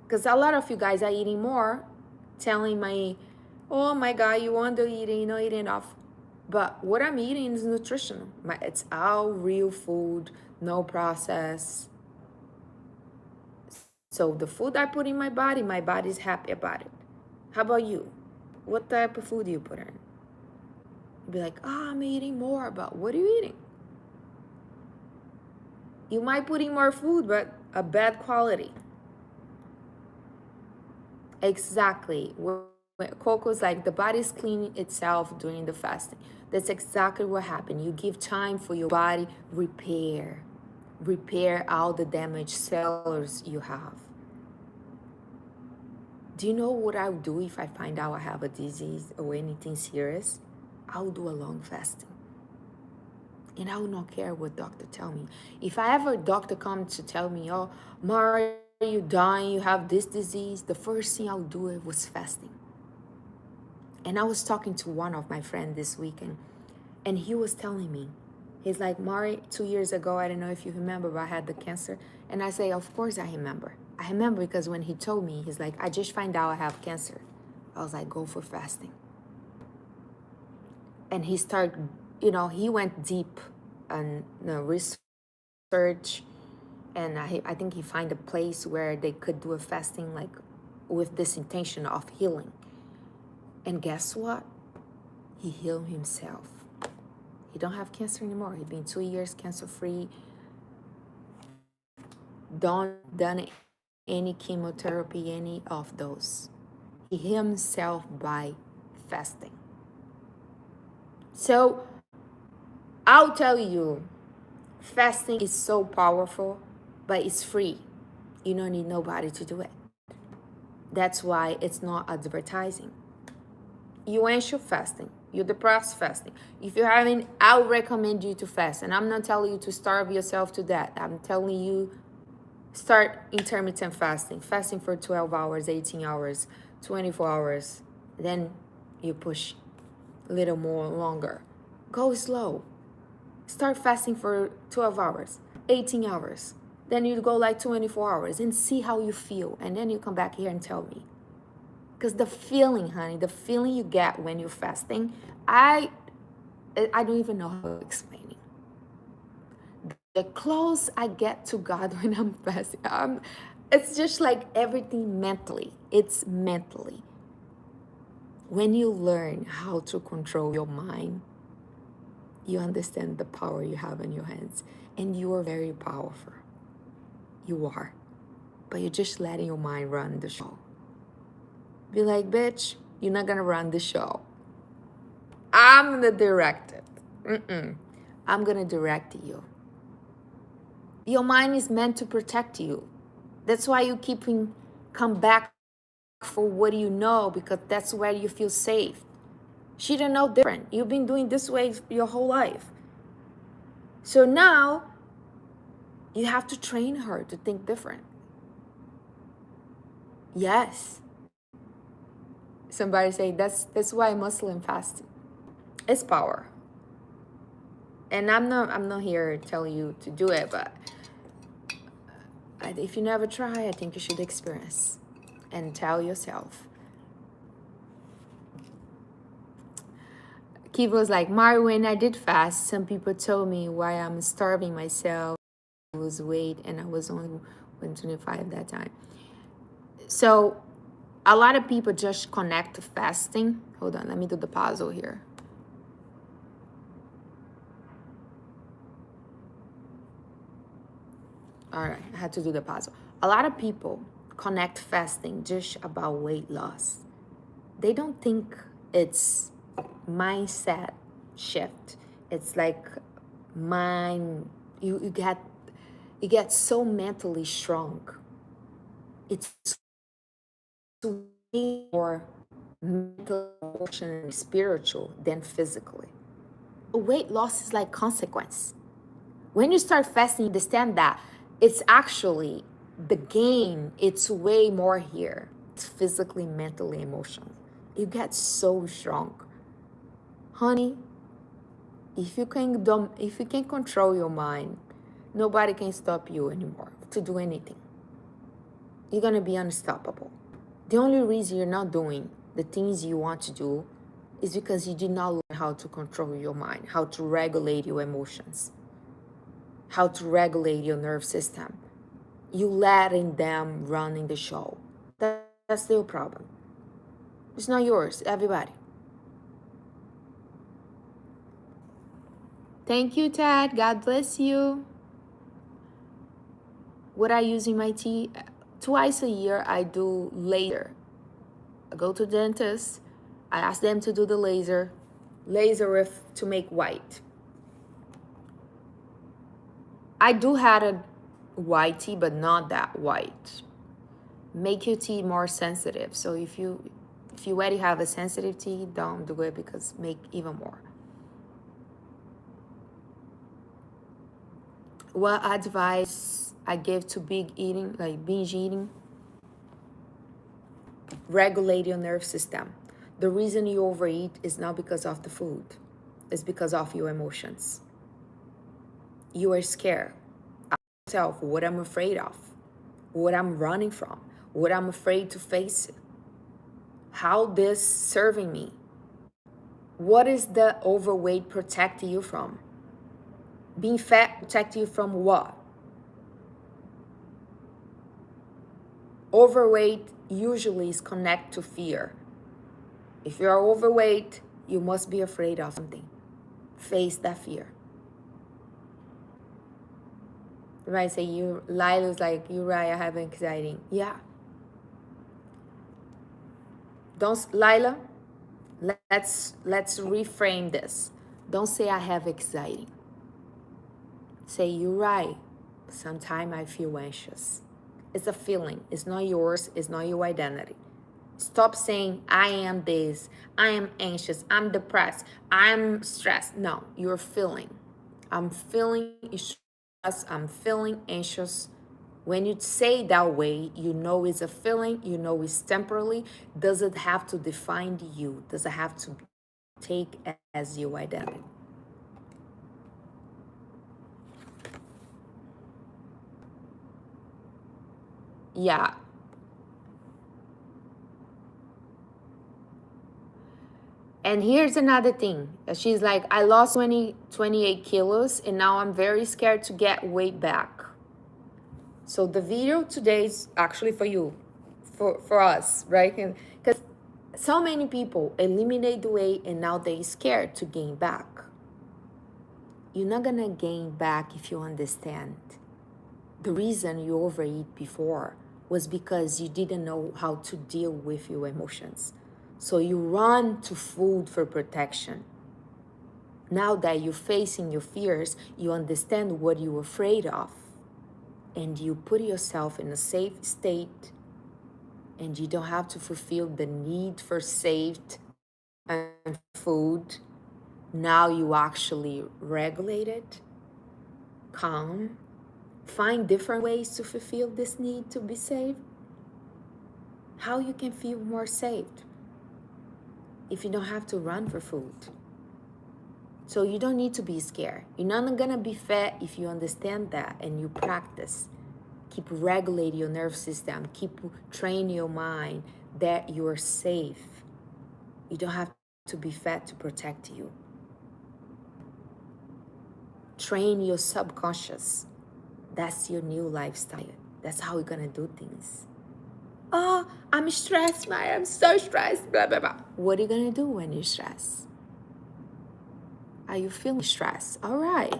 Because a lot of you guys are eating more, telling me, oh my God, you under eating, you're not eating enough. But what I'm eating is nutritional. It's all real food, no process. So the food I put in my body's happy about it. How about you? What type of food do you put in? You'd be like, I'm eating more, but what are you eating? You might put in more food, but a bad quality. Exactly. Coco's like the body's cleaning itself during the fasting. That's exactly what happened. You give time for your body repair all the damaged cells you have. Do you know what I would do if I find out I have a disease or anything serious? I will do a long fasting. And I will not care what doctor tell me. If I ever doctor come to tell me, oh, Mara, you dying, you have this disease, the first thing I'll do it was fasting. And I was talking to one of my friends this weekend, and he was telling me, he's like, Mari, 2 years ago, I don't know if you remember, but I had the cancer. And I say, of course I remember. I remember because when he told me, he's like, I just find out I have cancer. I was like, go for fasting. And he started, he went deep on the research. And I think he found a place where they could do a fasting like with this intention of healing. And guess what? He healed himself. He don't have cancer anymore. He's been 2 years cancer free. Don't done any chemotherapy, any of those. He healed himself by fasting. So I'll tell you, fasting is so powerful, but it's free. You don't need nobody to do it. That's why it's not advertising. You ain't your fasting. You're depressed fasting. If you're having, I'll recommend you to fast. And I'm not telling you to starve yourself to death. I'm telling you, start intermittent fasting. Fasting for 12 hours, 18 hours, 24 hours. Then you push a little more longer. Go slow. Start fasting for 12 hours, 18 hours. Then you go like 24 hours and see how you feel. And then you come back here and tell me. Because the feeling, honey, the feeling you get when you're fasting, I don't even know how to explain it. The close I get to God when I'm fasting, it's just like everything mentally. It's mentally. When you learn how to control your mind, you understand the power you have in your hands. And you are very powerful. You are. But you're just letting your mind run the show. Be like, bitch, you're not gonna run the show. I'm gonna direct it. I'm gonna direct you. Your mind is meant to protect you. That's why you come back for what you know, because that's where you feel safe. She didn't know different. You've been doing this way your whole life. So now you have to train her to think different. Yes. Somebody say that's why Muslim fasting. It's power. And I'm not here to tell you to do it, but if you never try, I think you should experience and tell yourself. Kiva was like, Mari, when I did fast, some people told me why I'm starving myself, lose weight, and I was only 125 that time. So a lot of people just connect to fasting. Hold on, let me do the puzzle here. All right, I had to do the puzzle. A lot of people connect fasting just about weight loss. They don't think it's mindset shift. It's like you get so mentally strong. It's way more mental, emotionally, spiritual than physically. Weight loss is like consequence. When you start fasting, you understand that it's actually the gain, it's way more here. It's physically, mentally, emotionally. You get so strong. Honey, if you can control your mind, nobody can stop you anymore to do anything. You're gonna be unstoppable. The only reason you're not doing the things you want to do is because you did not learn how to control your mind, how to regulate your emotions, how to regulate your nerve system. You letting them running the show. That's their problem. It's not yours, everybody. Thank you, Ted. God bless you. What I use in my teeth, twice a year I do laser. I go to the dentist. I ask them to do the laser with to make white. I do have a white teeth, but not that white. Make your teeth more sensitive. So if you already have a sensitive teeth, don't do it because make even more. What advice I give to big eating, like binge eating? Regulate your nerve system. The reason you overeat is not because of the food, it's because of your emotions. You are scared. Ask yourself what I'm afraid of, what I'm running from, what I'm afraid to face, how this serving me. What is the overweight protecting you from? Being fat protect you from what? Overweight usually is connected to fear. If you are overweight, you must be afraid of something. Face that fear. You might say, Lila's like, you're right, I have anxiety. Yeah. Lila, let's reframe this. Don't say I have anxiety. Say, you're right. Sometimes I feel anxious. It's a feeling. It's not yours. It's not your identity. Stop saying, I am this. I am anxious. I'm depressed. I'm stressed. No, you're feeling. I'm feeling stressed. I'm feeling anxious. When you say that way, you know it's a feeling. You know it's temporarily. Doesn't have to define you. Doesn't have to take as your identity. Yeah. And here's another thing. She's like, I lost 28 kilos and now I'm very scared to get weight back. So the video today is actually for you, for us, right? Because so many people eliminate the weight and now they're scared to gain back. You're not gonna gain back if you understand. The reason you overeat before was because you didn't know how to deal with your emotions. So you run to food for protection. Now that you're facing your fears, you understand what you're afraid of. And you put yourself in a safe state. And you don't have to fulfill the need for safe and food. Now you actually regulate it, calm, find different ways to fulfill this need to be safe. How you can feel more safe if you don't have to run for food. So you don't need to be scared. You're not gonna be fat if you understand that and you practice. Keep regulating your nerve system. Keep training your mind that you're safe. You don't have to be fat to protect you. Train your subconscious. That's your new lifestyle. That's how we're gonna do things. Oh, I'm stressed, Maya. I'm so stressed. Blah, blah, blah. What are you gonna do when you're stressed? Are you feeling stressed? All right.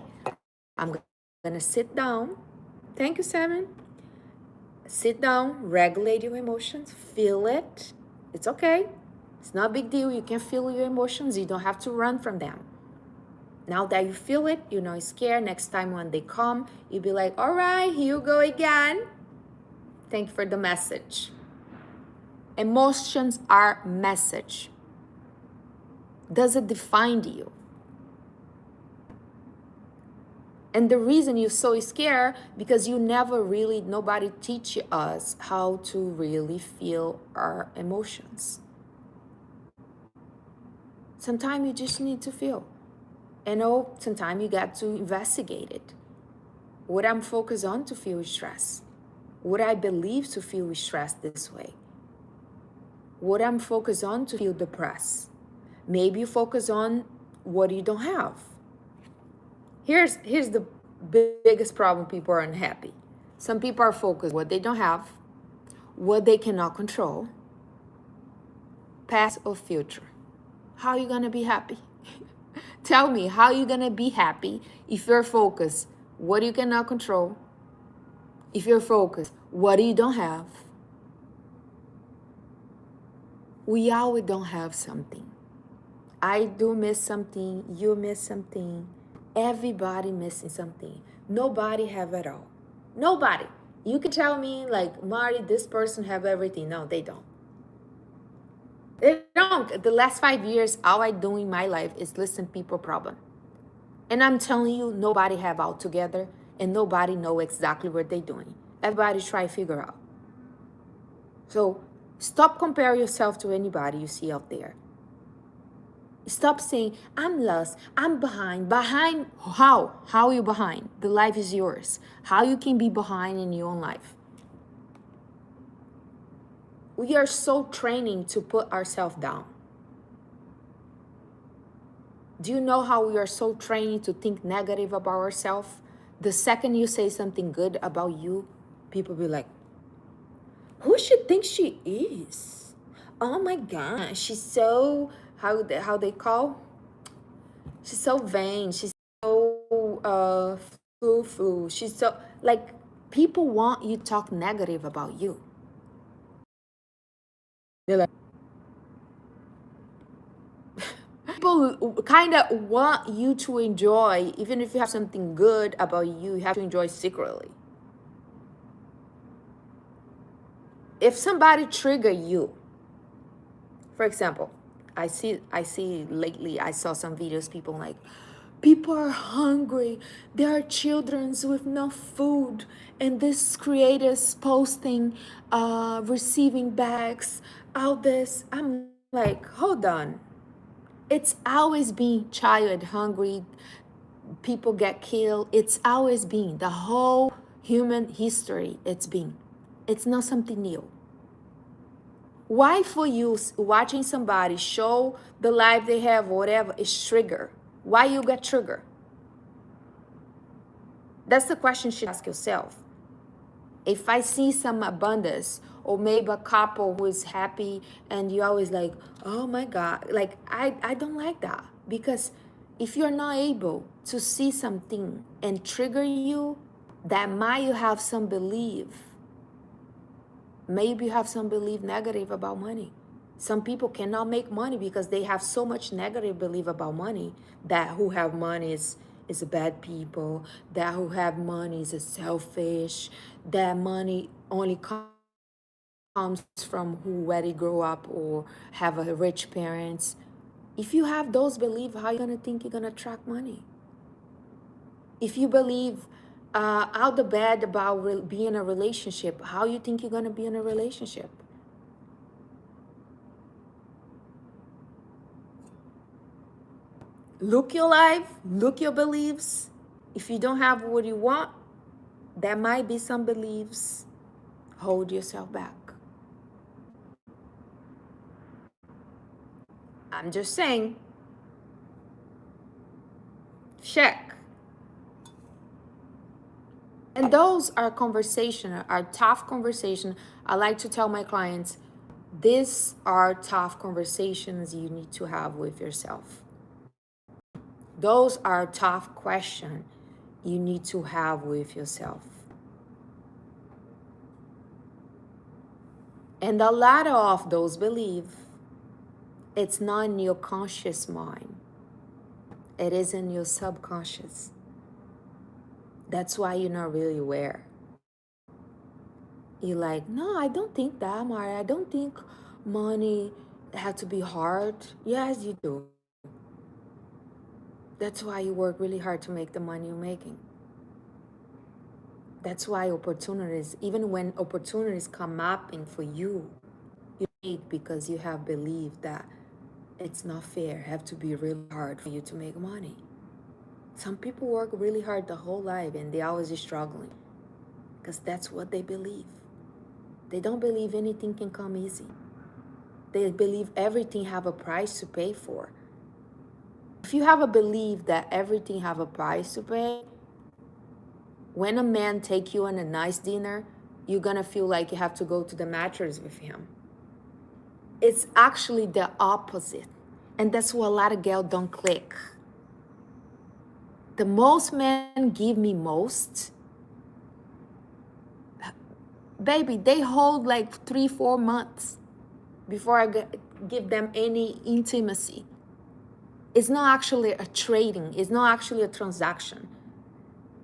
I'm gonna sit down. Thank you, Simon. Sit down, regulate your emotions, feel it. It's okay. It's not a big deal. You can feel your emotions. You don't have to run from them. Now that you feel it, you're not scared. Next time when they come, you'll be like, all right, here you go again. Thank you for the message. Emotions are message. Does it define you? And the reason you're so scared because nobody teach us how to really feel our emotions. Sometimes you just need to feel. Sometimes you got to investigate it. What I'm focused on to feel stress? What I believe to feel stress this way? What I'm focused on to feel depressed? Maybe you focus on what you don't have. Here's the biggest problem: people are unhappy. Some people are focused on what they don't have, what they cannot control, past or future. How are you gonna be happy? Tell me, how are you gonna be happy if you're focused what you cannot control, if you're focused what you don't have? We always don't have something. I do miss something, you miss something, everybody missing something. Nobody have it all. Nobody. You can tell me like, Marty, this person have everything. No, they don't. They don't. The last 5 years, all I do in my life is listen people problem. And I'm telling you, nobody have all together and nobody know exactly what they're doing. Everybody try to figure out. So stop comparing yourself to anybody you see out there. Stop saying, I'm lost, I'm behind. Behind how? How are you behind? The life is yours. How you can be behind in your own life? We are so training to put ourselves down. Do you know how we are so trained to think negative about ourselves? The second you say something good about you, people be like, who she think she is? Oh my God, she's so, how they call? She's so vain. She's so flu. She's so, like, people want you to talk negative about you. They're like, people kind of want you to enjoy, even if you have something good about you, you have to enjoy secretly. If somebody trigger you, for example, I see lately, I saw some videos, people are hungry, there are children with no food, and this creators posting receiving bags, all this. I'm like, hold on. It's always been child hungry, people get killed. It's always been the whole human history. It's not something new. Why for you watching somebody show the life they have, whatever, is trigger? Why you get triggered? That's the question you should ask yourself. If I see some abundance, or maybe a couple who is happy and you always like, oh my God, like I don't like that. Because if you're not able to see something and trigger you, that might you have some belief. Maybe you have some belief negative about money. Some people cannot make money because they have so much negative belief about money, that who have money is bad people, that who have money is selfish, that money only comes from where they grow up or have a rich parents. If you have those beliefs, how are you gonna think you're gonna attract money? If you believe out the bad about being in a relationship, how you think you're gonna be in a relationship? Look your life, look your beliefs. If you don't have what you want, there might be some beliefs. Hold yourself back. I'm just saying, check. And those are tough conversation. I like to tell my clients, these are tough conversations you need to have with yourself. Those are tough questions you need to have with yourself. And a lot of those beliefs, it's not in your conscious mind. It is in your subconscious. That's why you're not really aware. You're like, no, I don't think that, Mara. I don't think money have to be hard. Yes, you do. That's why you work really hard to make the money you're making. That's why opportunities, even when opportunities come up and for you, you need, because you have believed that it's not fair. Have to be really hard for you to make money. Some people work really hard the whole life and they always struggling because that's what they believe. They don't believe anything can come easy. They believe everything have a price to pay for. If you have a belief that everything have a price to pay, when a man take you on a nice dinner, you're gonna feel like you have to go to the mattress with him. It's actually the opposite. And that's what a lot of girls don't click. The most men give me most, baby, they hold like 3-4 months before I give them any intimacy. It's not actually a trading. It's not actually a transaction.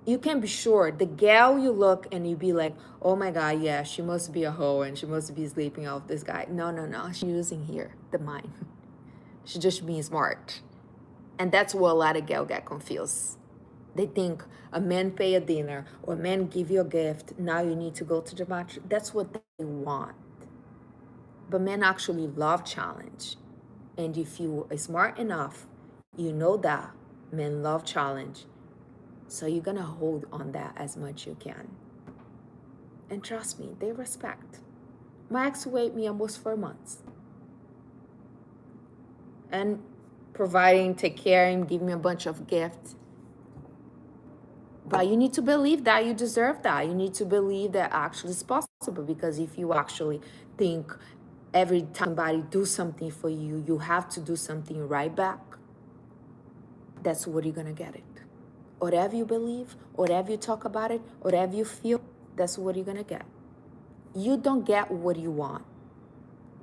You can be sure the gal you look and you be like, oh my God, yeah, she must be a hoe and she must be sleeping off this guy. No, she's using here the mind. She's just being smart. And that's what a lot of gal get confused. They think a man pay a dinner or a man give you a gift. Now you need to go to the match. That's what they want. But men actually love challenge. And if you are smart enough, you know that men love challenge. So you're gonna hold on that as much you can. And trust me, they respect. My ex waited me almost 4 months. And providing, take care, and give me a bunch of gifts. But you need to believe that you deserve that. You need to believe that actually it's possible, because if you actually think every time somebody do something for you, you have to do something right back, that's what you're gonna get it. Whatever you believe, whatever you talk about it, whatever you feel, that's what you're gonna get. You don't get what you want.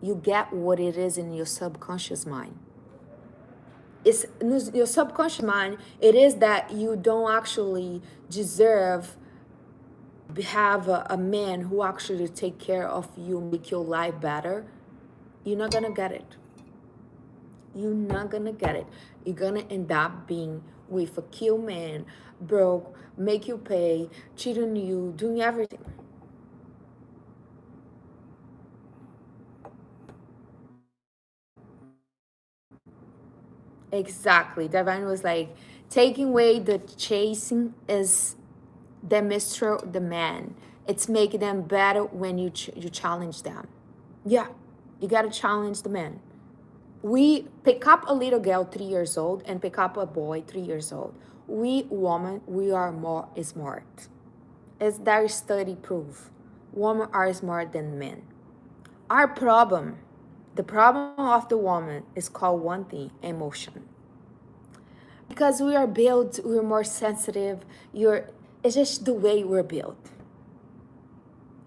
You get what it is in your subconscious mind. It's your subconscious mind. It is that you don't actually deserve have a man who actually take care of you, make your life better. You're not gonna get it. You're not gonna get it. You're gonna end up being with a kill man, broke, make you pay, cheat on you, doing everything. Exactly. Divine was like, taking away the chasing is demonstrate the man. It's making them better when you challenge them. Yeah, you gotta challenge the man. We pick up a little girl 3 years old and pick up a boy 3 years old. We women, we are more smart. As their study prove, women are smarter than men. Our problem, the problem of the woman is called one thing: emotion. Because we are built, we're more sensitive. It's just the way we're built.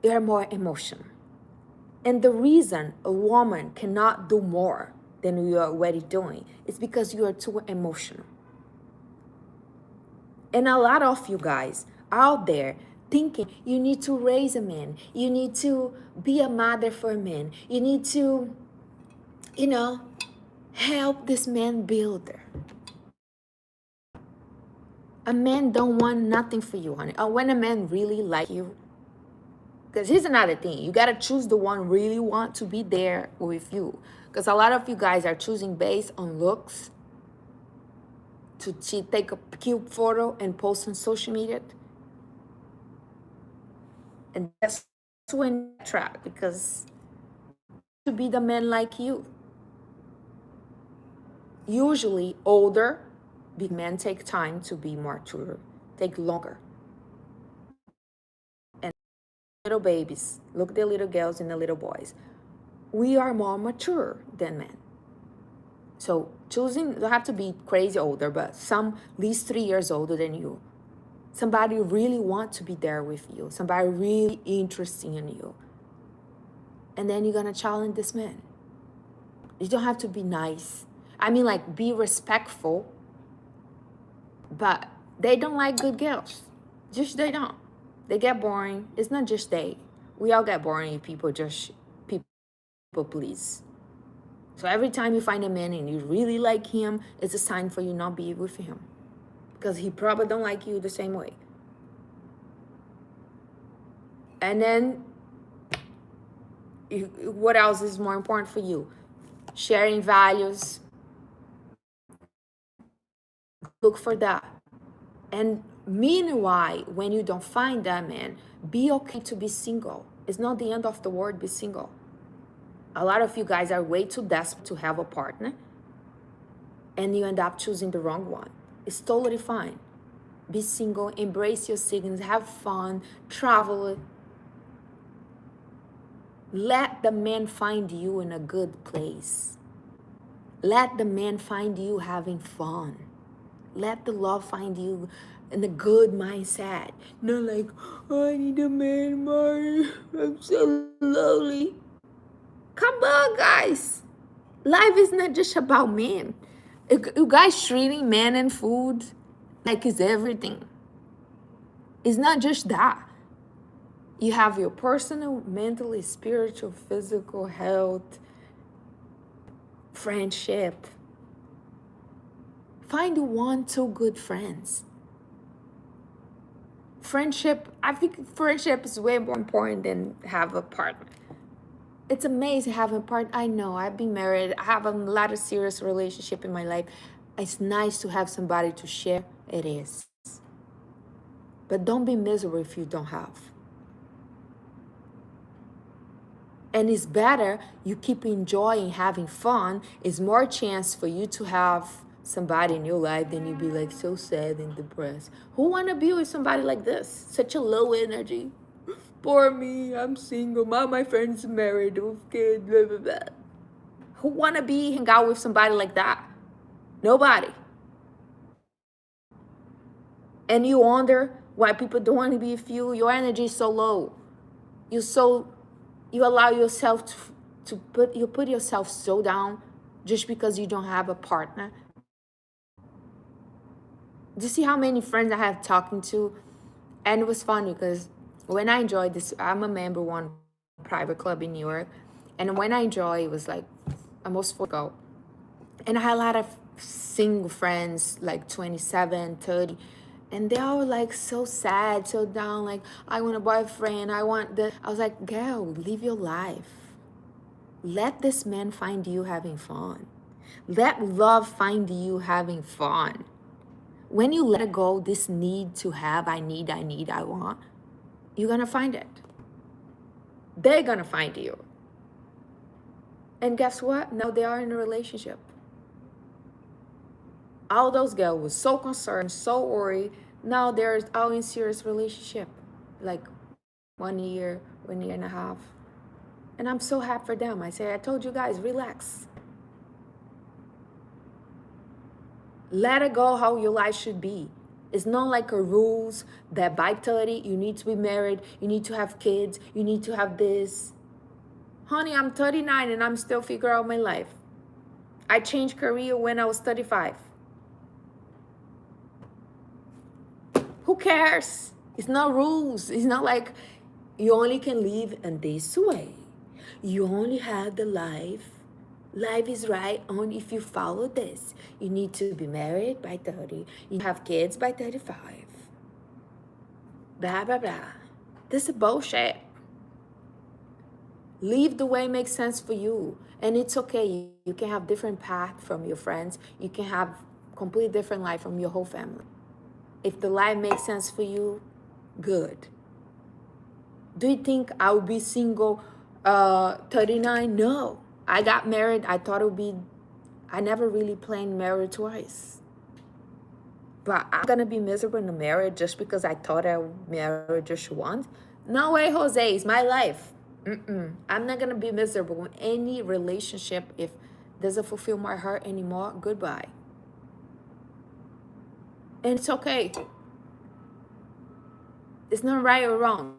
You are more emotional. And the reason a woman cannot do more than you are already doing is because you are too emotional. And a lot of you guys out there thinking you need to raise a man, you need to be a mother for a man, you need to, help this man builder. A man don't want nothing for you, honey. When a man really like you, because here's another thing, you got to choose the one really want to be there with you. Because a lot of you guys are choosing based on looks, to take a cute photo and post on social media. And that's when you trap, because to be the man like you. Usually older big men take time to be mature, take longer. And little babies, look the little girls and the little boys. We are more mature than men. So choosing, you don't have to be crazy older, but some at least 3 years older than you. Somebody really want to be there with you. Somebody really interested in you. And then you're gonna challenge this man. You don't have to be nice. I mean, like, be respectful, but they don't like good girls. Just they don't. They get boring. It's not just they. We all get boring if people just please. So every time you find a man and you really like him, it's a sign for you not be with him, because he probably don't like you the same way. And then what else is more important for you? Sharing values. Look for that. And meanwhile, when you don't find that man, be okay to be single. It's not the end of the world, be single. A lot of you guys are way too desperate to have a partner, and you end up choosing the wrong one. It's totally fine. Be single, embrace your signals, have fun, travel. Let the man find you in a good place. Let the man find you having fun. Let the love find you in a good mindset. Not like, oh, I need a man, Marty. I'm so lonely. Come on, guys. Life is not just about men. You guys treating men and food like it's everything. It's not just that. You have your personal, mentally, spiritual, physical health, friendship. Find one, two good friends. Friendship, I think friendship is way more important than have a partner. It's amazing having a partner. I know, I've been married. I have a lot of serious relationship in my life. It's nice to have somebody to share. It is. But don't be miserable if you don't have. And it's better you keep enjoying having fun. It's more chance for you to have somebody in your life than you be like so sad and depressed. Who want to be with somebody like this? Such a low energy. Poor me, I'm single. All my friends are married with kids, blah, blah, blah. Who want to hang out with somebody like that? Nobody. And you wonder why people don't want to be with you. Your energy is so low. You allow yourself to put yourself so down just because you don't have a partner. Do you see how many friends I have talking to? And it was funny because when I enjoyed this, I'm a member one private club in New York. And when I enjoyed, it was like almost 4 years ago. And I had a lot of single friends, like 27, 30. And they all were like so sad, so down, like, I want a boyfriend, I want the... I was like, girl, live your life. Let this man find you having fun. Let love find you having fun. When you let go, this need to have, I need, I want, you're gonna find it. They're gonna find you. And guess what? Now they are in a relationship. All those girls were so concerned, so worried. Now they're all in serious relationship. Like 1 year, 1 year and a half. And I'm so happy for them. I say, I told you guys, relax. Let it go how your life should be. It's not like a rules that by 30, you need to be married, you need to have kids, you need to have this. Honey, I'm 39 and I'm still figuring out my life. I changed career when I was 35. Who cares? It's not rules. It's not like you only can live in this way. You only have the life. Life is right only if you follow this. You need to be married by 30. You have kids by 35. Blah, blah, blah. This is bullshit. Live the way it makes sense for you. And it's okay. You can have different path from your friends. You can have completely different life from your whole family. If the life makes sense for you, good. Do you think I would be single 39? No. I got married. I thought it would be... I never really planned marriage twice. But I'm going to be miserable in a marriage just because I thought I would marry just once? No way, Jose. It's my life. I'm not going to be miserable in any relationship if it doesn't fulfill my heart anymore. Goodbye. And it's okay. It's not right or wrong.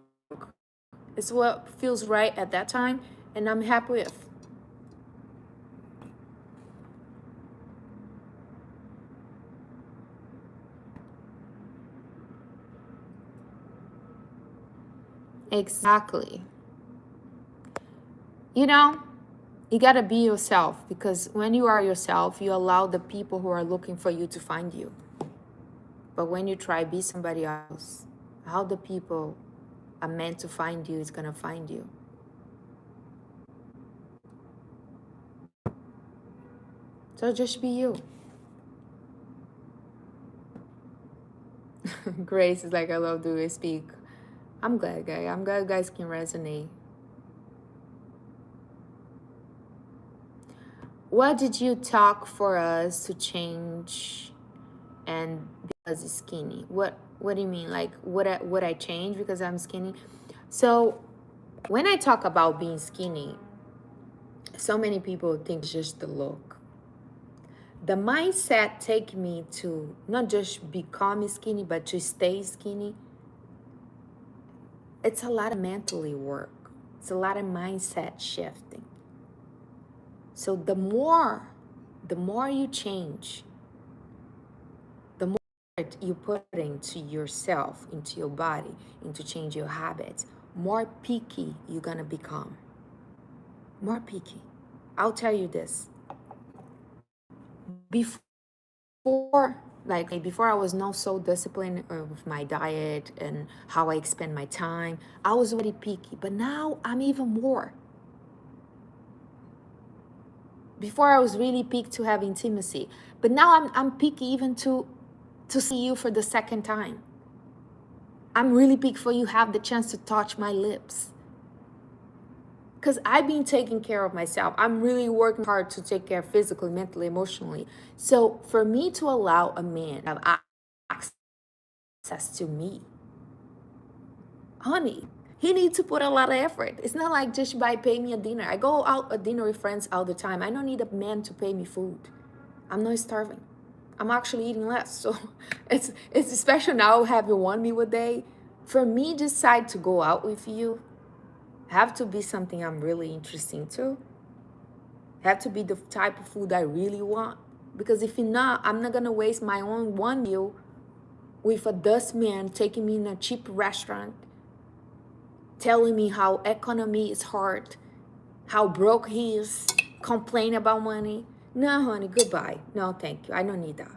It's what feels right at that time, and I'm happy with. Exactly. You know, You gotta be yourself, because when you are yourself, you allow the people who are looking for you to find you. But when you try be somebody else, how the people are meant to find you is gonna find you. So just be you. Grace is like, I love the way you speak. I'm glad, guys. I'm glad you guys can resonate. What did you talk for us to change and because it's skinny? What do you mean? Like, would I change because I'm skinny? So when I talk about being skinny, so many people think it's just the look. The mindset take me to not just become skinny, but to stay skinny. It's a lot of mentally work. It's a lot of mindset shifting. So the more you change, the more you put into yourself, into your body, into change your habits, more picky you're gonna become. More picky. I'll tell you this. Before I was not so disciplined with my diet and how I spend my time, I was already picky, but now I'm even more. Before I was really picky to have intimacy, but now I'm picky even to see you for the second time. I'm really picky for you have the chance to touch my lips. Because I've been taking care of myself. I'm really working hard to take care physically, mentally, emotionally. So for me to allow a man to have access to me, honey, he needs to put a lot of effort. It's not like just by paying me a dinner. I go out a dinner with friends all the time. I don't need a man to pay me food. I'm not starving. I'm actually eating less. So it's special now having one meal a day. For me, decide to go out with you, have to be something I'm really interested to. Have to be the type of food I really want. Because if not, I'm not gonna waste my own one meal with a dust man taking me in a cheap restaurant, telling me how economy is hard, how broke he is, complain about money. No, honey, goodbye. No, thank you. I don't need that.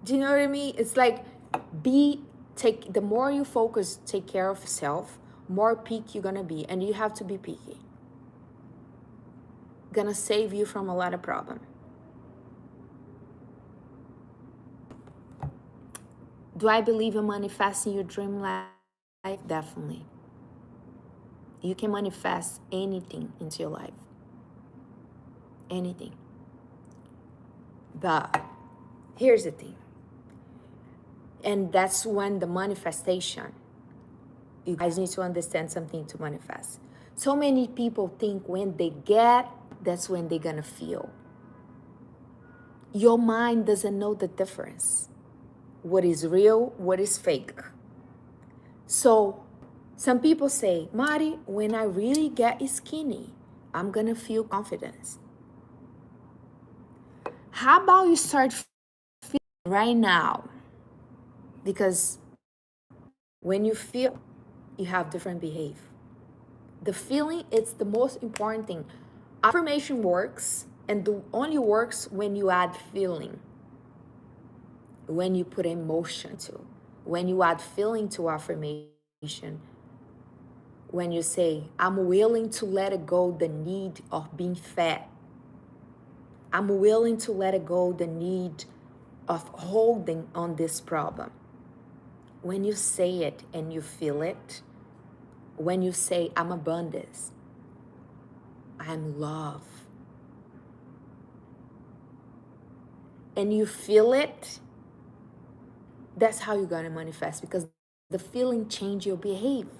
Do you know what I mean? It's like the more you focus, take care of yourself, more peak you're gonna be, and you have to be picky. Gonna save you from a lot of problem. Do I believe in manifesting your dream life? Definitely. You can manifest anything into your life. Anything. But here's the thing. And that's when the manifestation, you guys need to understand something to manifest. So many people think when they get, that's when they're gonna feel. Your mind doesn't know the difference. What is real, what is fake. So some people say, Mari, when I really get skinny, I'm gonna feel confidence. How about you start feeling right now? Because when you feel, you have different behavior. The feeling, it's the most important thing. Affirmation works, and only works when you add feeling. When you put emotion to. When you add feeling to affirmation. When you say, I'm willing to let go the need of being fat. I'm willing to let go the need of holding on this problem. When you say it and you feel it, when you say, I'm abundance, I'm love, and you feel it, that's how you're going to manifest, because the feeling change your behavior.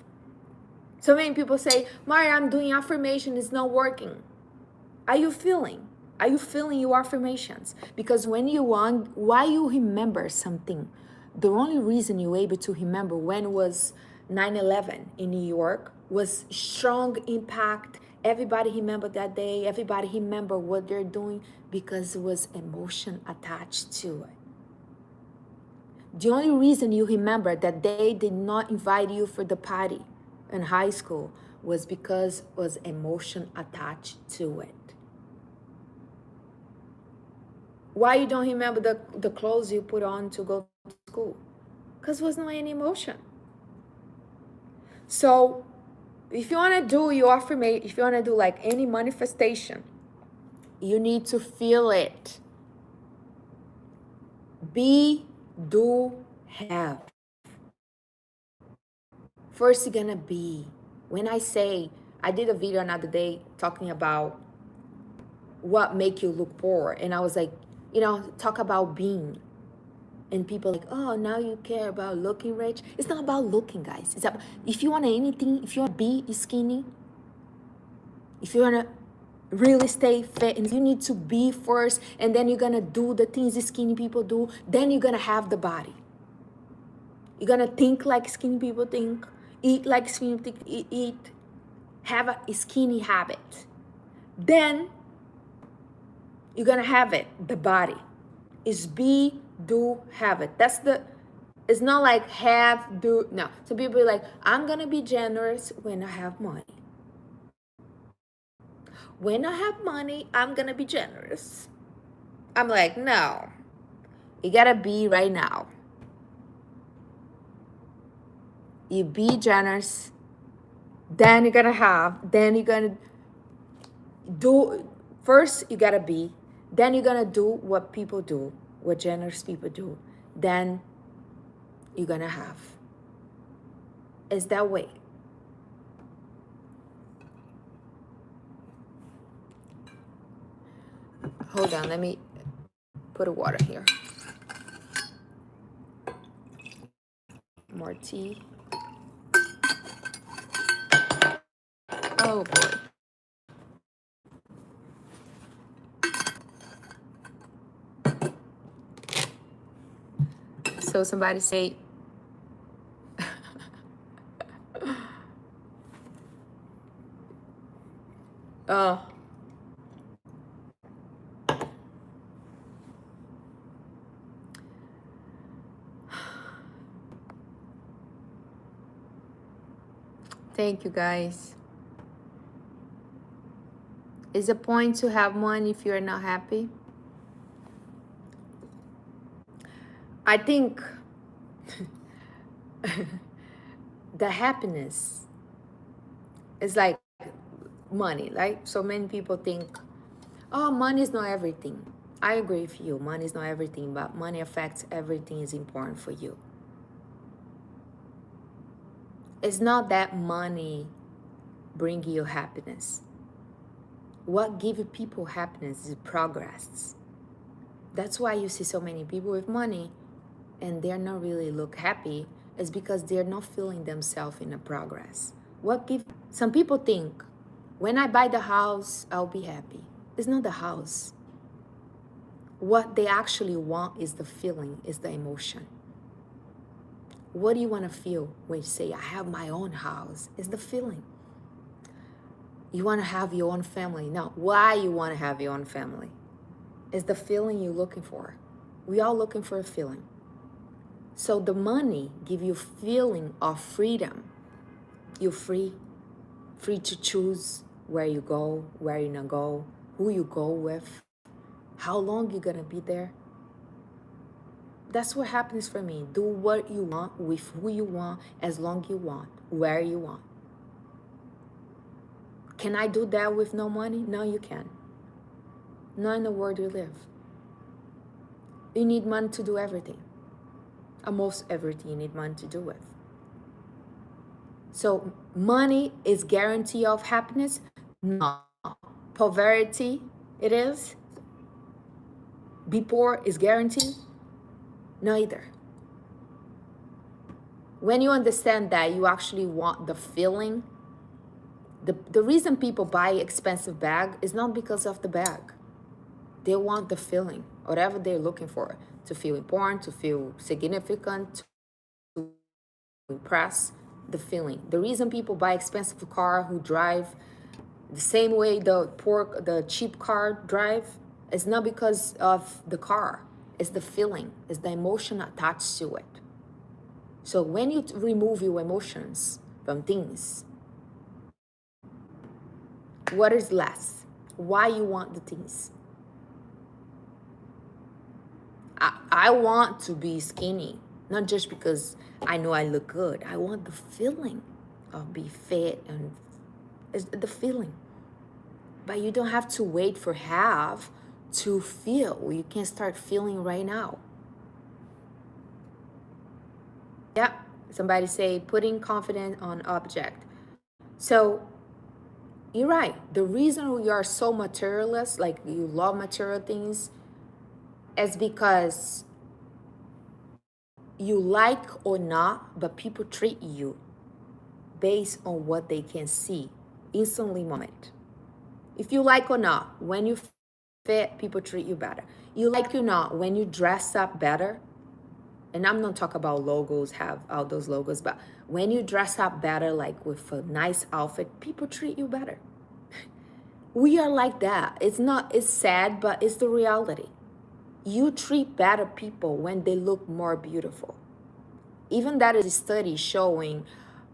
So many people say, Mari, I'm doing affirmation, it's not working. Are you feeling? Are you feeling your affirmations? Because when you want, why you remember something, the only reason you're able to remember when was 9/11 in New York was strong impact. Everybody remember that day. Everybody remember what they're doing because it was emotion attached to it. The only reason you remember that they did not invite you for the party in high school was because was emotion attached to it. Why you don't remember the clothes you put on to go to school? Because was not any emotion. So if you want to do your affirmation, if you want to do like any manifestation, you need to feel it. Be, do, have. First you're gonna be. When I say, I did a video another day talking about what make you look poor, and I was like, talk about being. And people like, oh, now you care about looking rich. It's not about looking, guys. It's about, if you want anything, if you want to be skinny, if you want to really stay fit, and you need to be first, and then you're going to do the things the skinny people do, then you're going to have the body. You're going to think like skinny people think, eat like skinny people eat, have a skinny habit. Then you're going to have it, the body. Is be, do, have it. It's not like have, do, no. So people are like, I'm going to be generous when I have money. When I have money, I'm going to be generous. I'm like, no. You got to be right now. You be generous, then you're going to have, then you're going to do. First, you got to be, then you're going to do what people do, what generous people do. Then you're going to have. It's that way. Hold on, let me put a water here. More tea. Oh boy. So somebody say, oh, thank you guys. Is the point to have money if you're not happy? I think the happiness is like money, right? So many people think, oh, money is not everything. I agree with you. Money is not everything, but money affects everything is important for you. It's not that money bring you happiness. What gives people happiness is progress. That's why you see so many people with money and they're not really look happy, is because they're not feeling themselves in a progress. Some people think, when I buy the house, I'll be happy. It's not the house. What they actually want is the feeling, is the emotion. What do you want to feel when you say, I have my own house? It's the feeling. You want to have your own family. Now, why you want to have your own family? It's the feeling you're looking for. We all looking for a feeling. So the money give you feeling of freedom. You're free to choose where you go, where you not go, who you go with, how long you're gonna be there. That's what happens for me. Do what you want with who you want, as long you want, where you want. Can I do that with no money? No, you can. Not in the world we live. You need money to do everything. Almost everything you need money to do with. So money is guarantee of happiness? No. Poverty, it is? Be poor is guaranteed? Neither. When you understand that you actually want the feeling, the reason people buy expensive bag is not because of the bag. They want the feeling, whatever they're looking for, to feel important, to feel significant, to impress, the feeling. The reason people buy expensive car who drive the same way the cheap car drive is not because of the car. It's the feeling, it's the emotion attached to it. So when you remove your emotions from things, What is less? Why you want the things? I want to be skinny, not just because I know I look good. I want the feeling of be fit, and it's the feeling. But you don't have to wait for have to feel. You can start feeling right now. Yeah. Somebody say putting confidence on object. So you're right. The reason we are so materialist, like you love material things, is because you like or not, but people treat you based on what they can see instantly moment. If you like or not, when you fit, people treat you better. You like or not, when you dress up better, and I'm not talking about logos, have all those logos, but when you dress up better, like with a nice outfit, people treat you better. We are like that. It's sad, but it's the reality. You treat better people when they look more beautiful. Even that is a study showing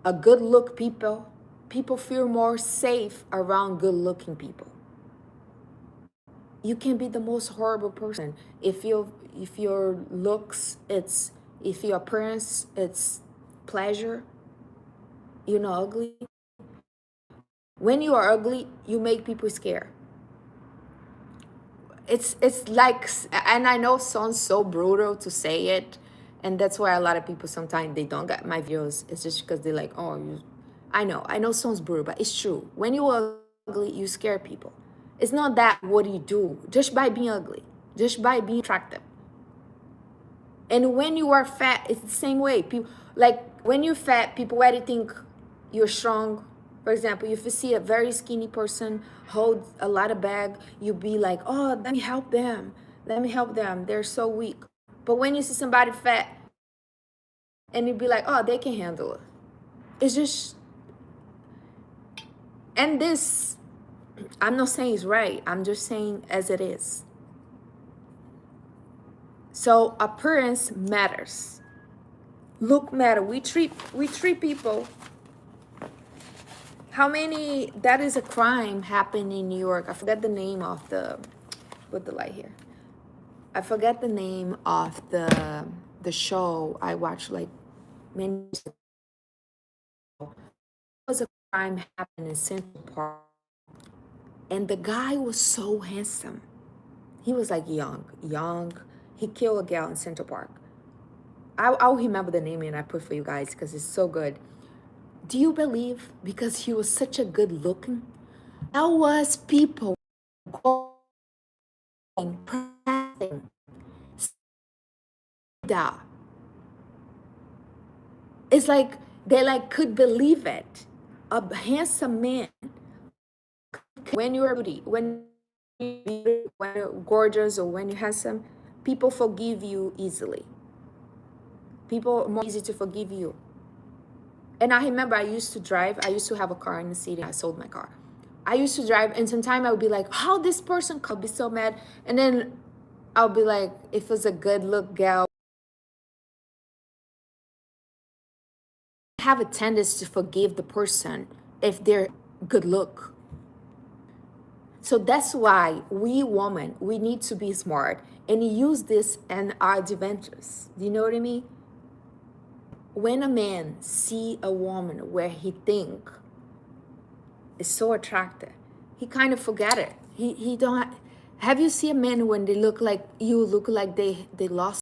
a good look people feel more safe around good looking people. You can be the most horrible person if your looks, it's if your appearance, it's pleasure, you're not ugly. When you are ugly, you make people scared. It's like, and I know it sounds so brutal to say it, and that's why a lot of people sometimes they don't get my videos. It's just because they're like, oh, you, I know it sounds brutal, but it's true. When you are ugly, you scare people. It's not that what do you do just by being ugly, just by being attractive. And when you are fat, it's the same way. People, like when you're fat, people already think you're strong. For example, if you see a very skinny person hold a lot of bag, you be like, oh, let me help them. Let me help them. They're so weak. But when you see somebody fat, and you be like, oh, they can handle it. It's just, and this, I'm not saying it's right. I'm just saying as it is. So appearance matters. Look matter. We treat people. How many, that is a crime happened in New York. I forget the name of the, put the light here. I forget the name of the show I watched like many years ago. It was a crime happened in Central Park. And the guy was so handsome. He was like young. He killed a gal in Central Park. I'll remember the name and I put for you guys because it's so good. Do you believe because he was such a good looking? There was people going, pressing, down. It's like they like could believe it. A handsome man, when you're beauty, when you're gorgeous or when you're handsome, people forgive you easily. People are more easy to forgive you. And I remember I used to drive. I used to have a car in the city. I sold my car. I used to drive, and sometimes I would be like, how this person could be so mad. And then I'll be like, if it's a good look gal, have a tendency to forgive the person if they're good look. So that's why we women, we need to be smart and use this in our advantages. Do you know what I mean? When a man see a woman where he think is so attractive, he kind of forget it. He don't have you seen men when they look like you look like they lost